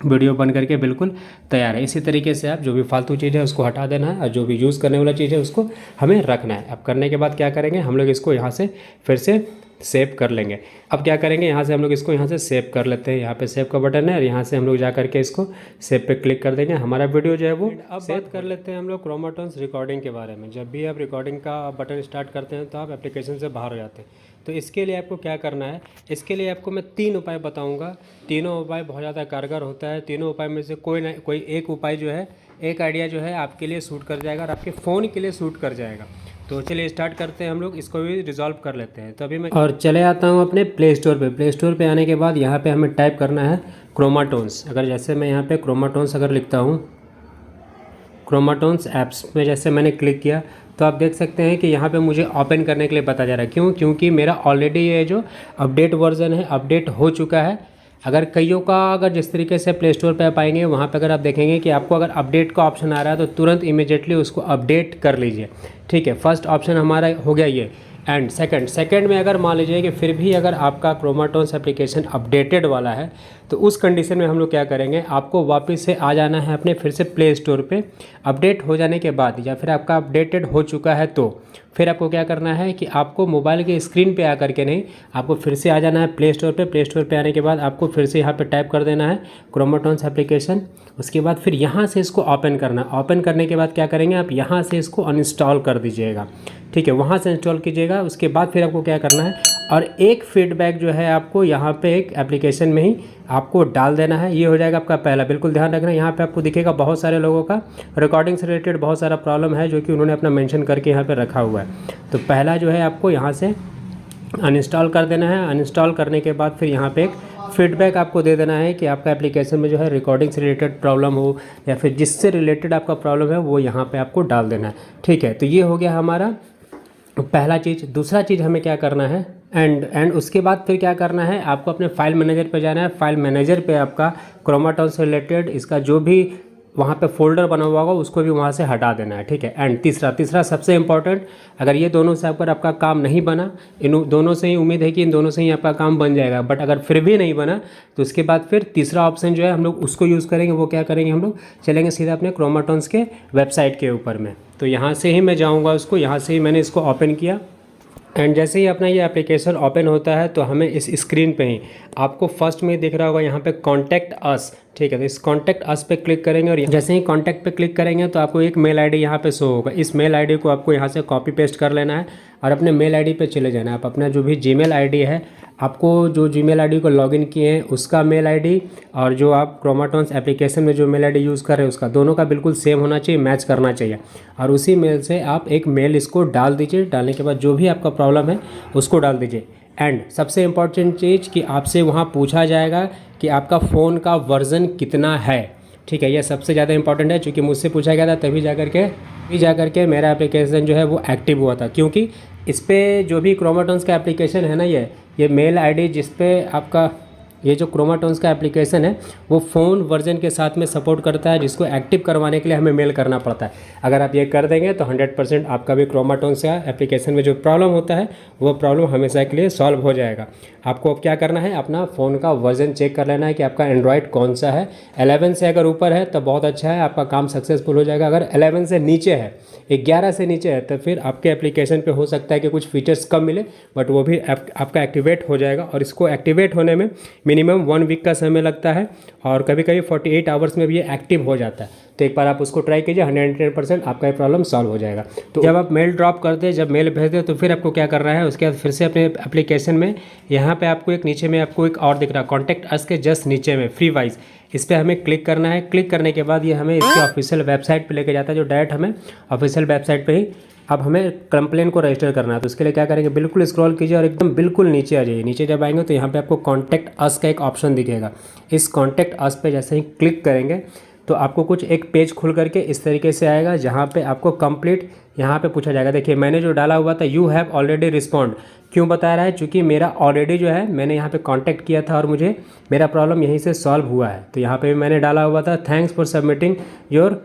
वीडियो बन करके बिल्कुल तैयार है। इसी तरीके से आप जो भी फालतू चीज़ है उसको हटा देना है और जो भी यूज़ करने वाला चीज़ है उसको हमें रखना है। अब करने के बाद क्या करेंगे, हम लोग इसको यहाँ से फिर से सेव कर लेंगे। अब क्या करेंगे, यहाँ से हम लोग इसको यहाँ से सेव कर लेते हैं। यहाँ पे सेव का बटन है और यहाँ से हम लोग जा करके इसको सेव पे क्लिक कर देंगे। हमारा वीडियो जो है वो अब बात कर लेते हैं हम लोग क्रोमाटोन्स रिकॉर्डिंग के बारे में। जब भी आप रिकॉर्डिंग का बटन स्टार्ट करते हैं तो आप एप्लीकेशन से बाहर हो जाते हैं। तो इसके लिए आपको क्या करना है, इसके लिए आपको मैं 3 उपाय बताऊँगा। तीनों उपाय बहुत ज़्यादा कारगर होता है। तीनों उपाय में से कोई एक उपाय जो है, एक आइडिया जो है आपके लिए सूट कर जाएगा और आपके फ़ोन के लिए सूट कर जाएगा। तो चलिए स्टार्ट करते हैं, हम लोग इसको भी रिजॉल्व कर लेते हैं। तो अभी मैं और चले आता हूँ अपने प्ले स्टोर पे। प्ले स्टोर पे आने के बाद यहाँ पे हमें टाइप करना है क्रोमाटोन्स। अगर जैसे मैं यहाँ पे क्रोमाटोन्स अगर लिखता हूँ, क्रोमाटोन्स ऐप्स में जैसे मैंने क्लिक किया तो आप देख सकते हैं कि यहाँ पे मुझे ओपन करने के लिए बता जा रहा है। क्यों? क्योंकि मेरा ऑलरेडी ये जो अपडेट वर्जन है अपडेट हो चुका है। अगर कईयों का अगर जिस तरीके से प्ले स्टोर पे आप आएंगे वहाँ पे अगर आप देखेंगे कि आपको अगर अपडेट का ऑप्शन आ रहा है तो तुरंत इमीडिएटली उसको अपडेट कर लीजिए। ठीक है, फर्स्ट ऑप्शन हमारा हो गया ये। एंड सेकंड में अगर मान लीजिए कि फिर भी अगर आपका क्रोमाटोन्स एप्लीकेशन अपडेटेड वाला है तो उस कंडीशन में हम लोग क्या करेंगे, आपको वापस से आ जाना है अपने फिर से प्ले स्टोर पे। अपडेट हो जाने के बाद या फिर आपका अपडेटेड हो चुका है तो फिर आपको क्या करना है कि आपको मोबाइल के स्क्रीन पे आकर के नहीं, आपको फिर से आ जाना है प्ले स्टोर पे। प्ले स्टोर पे आने के बाद आपको फिर से यहाँ पे टाइप कर देना है क्रोमाटोन्स एप्लीकेशन। उसके बाद फिर यहाँ से इसको ओपन करना है। ओपन करने के बाद क्या करेंगे, आप यहाँ से इसको अनइंस्टॉल कर दीजिएगा। ठीक है, वहाँ से इंस्टॉल कीजिएगा। उसके बाद फिर आपको क्या करना है, और एक फीडबैक जो है आपको यहाँ पे एक एप्लीकेशन में ही आपको डाल देना है। ये हो जाएगा आपका पहला। बिल्कुल ध्यान रखना, यहाँ पे आपको दिखेगा बहुत सारे लोगों का रिकॉर्डिंग से रिलेटेड बहुत सारा प्रॉब्लम है जो कि उन्होंने अपना मेंशन करके यहाँ पे रखा हुआ है। तो पहला जो है आपको यहाँ से अनइंस्टॉल कर देना है। अनइंस्टॉल करने के बाद फिर यहाँ पे एक फीडबैक आपको दे देना है कि आपका एप्लीकेशन में जो है रिकॉर्डिंग से रिलेटेड प्रॉब्लम हो या फिर जिससे रिलेटेड आपका प्रॉब्लम है वो यहाँ पे आपको डाल देना है। ठीक है, तो ये हो गया हमारा पहला चीज़। दूसरा चीज़ हमें क्या करना है, एंड उसके बाद फिर क्या करना है, आपको अपने फाइल मैनेजर पे जाना है। फाइल मैनेजर पे आपका क्रोमाटोन से रिलेटेड इसका जो भी वहाँ पे फोल्डर बना हुआ होगा उसको भी वहाँ से हटा देना है। ठीक है, एंड तीसरा सबसे इम्पॉर्टेंट, अगर ये दोनों से अगर आपका काम नहीं बना, इन दोनों से ही उम्मीद है कि इन दोनों से ही आपका काम बन जाएगा, बट अगर फिर भी नहीं बना तो उसके बाद फिर तीसरा ऑप्शन जो है हम लोग उसको यूज़ करेंगे। वो क्या करेंगे, हम लोग चलेंगे सीधा अपने क्रोमाटोन्स के वेबसाइट के ऊपर में। तो यहाँ से ही मैं जाऊँगा उसको, यहाँ से ही मैंने इसको ओपन किया। एंड जैसे ही अपना ये एप्लीकेशन ओपन होता है तो हमें इस स्क्रीन पे ही आपको फर्स्ट में दिख रहा होगा यहाँ पे कॉन्टैक्ट अस। ठीक है, तो इस कॉन्टैक्ट अस पे क्लिक करेंगे और जैसे ही कॉन्टैक्ट पे क्लिक करेंगे तो आपको एक मेल आईडी यहाँ पे शो होगा। इस मेल आईडी को आपको यहाँ से कॉपी पेस्ट कर लेना है और अपने मेल आईडी पे चले जाना है। आप अपना जो भी जीमेल आईडी है, आपको जो जीमेल आईडी को लॉगिन किए हैं उसका मेल आईडी और जो आप क्रोमाटोन्स एप्लीकेशन में जो मेल आईडी यूज़ कर रहे हैं उसका दोनों का बिल्कुल सेम होना चाहिए, मैच करना चाहिए। और उसी मेल से आप एक मेल इसको डाल दीजिए। डालने के बाद जो भी आपका प्रॉब्लम है उसको डाल दीजिए। एंड सबसे इम्पॉर्टेंट चीज़ कि आपसे वहाँ पूछा जाएगा कि आपका फ़ोन का वर्ज़न कितना है। ठीक है, यह सबसे ज़्यादा इंपॉर्टेंट है, क्योंकि मुझसे पूछा गया था तभी जाकर के मेरा एप्लीकेशन जो है वो एक्टिव हुआ था। क्योंकि इस पर जो भी क्रोमाटोन्स का एप्लीकेशन है ना, ये मेल आईडी जिस पे आपका ये जो क्रोमाटोन्स का एप्लीकेशन है वो फ़ोन वर्जन के साथ में सपोर्ट करता है, जिसको एक्टिव करवाने के लिए हमें मेल करना पड़ता है। अगर आप ये कर देंगे तो 100% आपका भी क्रोमाटोन्स का एप्लीकेशन में जो प्रॉब्लम होता है वो प्रॉब्लम हमेशा के लिए सॉल्व हो जाएगा। आपको अब क्या करना है, अपना फ़ोन का वर्जन चेक कर लेना है कि आपका एंड्रॉयड कौन सा है। 11 से अगर ऊपर है तो बहुत अच्छा है, आपका काम सक्सेसफुल हो जाएगा। अगर 11 से नीचे है, 11 से नीचे है, तो फिर आपके एप्लीकेशन पे हो सकता है कि कुछ फीचर्स कम मिले, बट वो भी आपका एक्टिवेट हो जाएगा। और इसको एक्टिवेट होने में मिनिमम 1 वीक का समय लगता है और कभी कभी 48 आवर्स में भी ये एक्टिव हो जाता है। तो एक बार आप उसको ट्राई कीजिए, 110% आपका ये प्रॉब्लम सॉल्व हो जाएगा। तो जब आप मेल ड्रॉप करते हैं, जब मेल भेजते हैं, तो फिर आपको क्या करना है, उसके बाद फिर से अपने एप्लीकेशन में यहाँ पे आपको एक नीचे में आपको एक और दिख रहा है कॉन्टैक्ट अस के जस्ट नीचे में फ्री वाइज इस पर हमें क्लिक करना है। क्लिक करने के बाद ये हमें इसके ऑफिशियल वेबसाइट पे लेके जाता है, जो डायरेक्ट हमें ऑफिशियल वेबसाइट पे ही अब हमें कंप्लेन को रजिस्टर करना है। तो उसके लिए क्या करेंगे, बिल्कुल स्क्रॉल कीजिए और एकदम बिल्कुल नीचे आ जाइए। नीचे जब आएंगे तो यहाँ पे आपको कॉन्टैक्ट अस का एक ऑप्शन दिखेगा। इस कॉन्टैक्ट अस पे जैसे ही क्लिक करेंगे तो आपको कुछ एक पेज खुल करके इस तरीके से आएगा, जहाँ पे आपको कंप्लीट यहाँ पे पूछा जाएगा। देखिए मैंने जो डाला हुआ था यू हैव ऑलरेडी रिस्पॉन्ड, क्यों बता रहा है, चूँकि मेरा ऑलरेडी जो है मैंने यहाँ पे कांटेक्ट किया था और मुझे मेरा प्रॉब्लम यहीं से सॉल्व हुआ है। तो यहाँ पे भी मैंने डाला हुआ था thanks for submitting your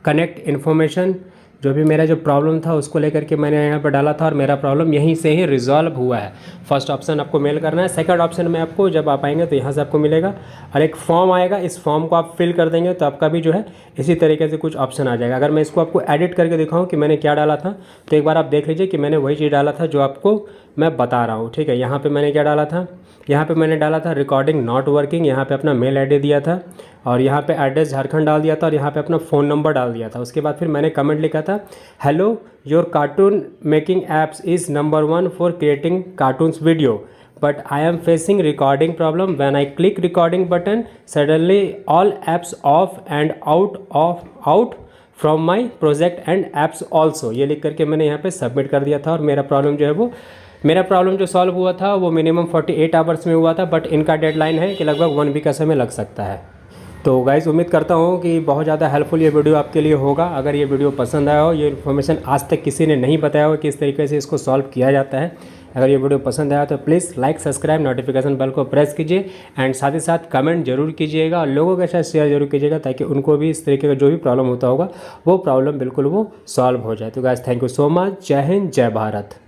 connect information, जो भी मेरा जो प्रॉब्लम था उसको लेकर के मैंने यहाँ पर डाला था और मेरा प्रॉब्लम यहीं से ही रिजॉल्व हुआ है। फर्स्ट ऑप्शन आपको मेल करना है। सेकंड ऑप्शन में आपको जब आप आएंगे तो यहाँ से आपको मिलेगा और एक फॉर्म आएगा, इस फॉर्म को आप फिल कर देंगे तो आपका भी जो है इसी तरीके से कुछ ऑप्शन आ जाएगा। अगर मैं इसको आपको एडिट करके दिखाऊँ कि मैंने क्या डाला था तो एक बार आप देख लीजिए कि मैंने वही चीज़ डाला था जो आपको मैं बता रहा हूँ। ठीक है, यहाँ पे मैंने क्या डाला था, यहाँ पे मैंने डाला था रिकॉर्डिंग नॉट वर्किंग, यहाँ पे अपना मेल आईडी दिया था और यहाँ पे एड्रेस झारखंड डाल दिया था और यहाँ पे अपना फ़ोन नंबर डाल दिया था। उसके बाद फिर मैंने कमेंट लिखा था hello your cartoon making apps is number 1 for creating cartoons video but I am facing recording problem when I click recording button suddenly all apps of and out from my project and apps also. ये लिख करके मैंने यहाँ पे सबमिट कर दिया था और मेरा प्रॉब्लम जो सॉल्व हुआ था वो मिनिमम 48 आवर्स में हुआ था, बट इनका डेडलाइन है कि लगभग 1 वीक का समय लग सकता है। तो गाइस उम्मीद करता हूँ कि बहुत ज़्यादा हेल्पफुल ये वीडियो आपके लिए होगा। अगर ये वीडियो पसंद आया हो, ये इन्फॉर्मेशन आज तक किसी ने नहीं बताया हो कि इस तरीके से इसको सॉल्व किया जाता है, अगर ये वीडियो पसंद आया तो please like subscribe notification bell को प्रेस कीजिए एंड साथ ही साथ कमेंट जरूर कीजिएगा और लोगों के साथ शेयर जरूर कीजिएगा ताकि उनको भी इस तरीके का जो भी प्रॉब्लम होता होगा वो प्रॉब्लम बिल्कुल वो सॉल्व हो जाए। तो guys thank you so much. जय हिंद, जय भारत।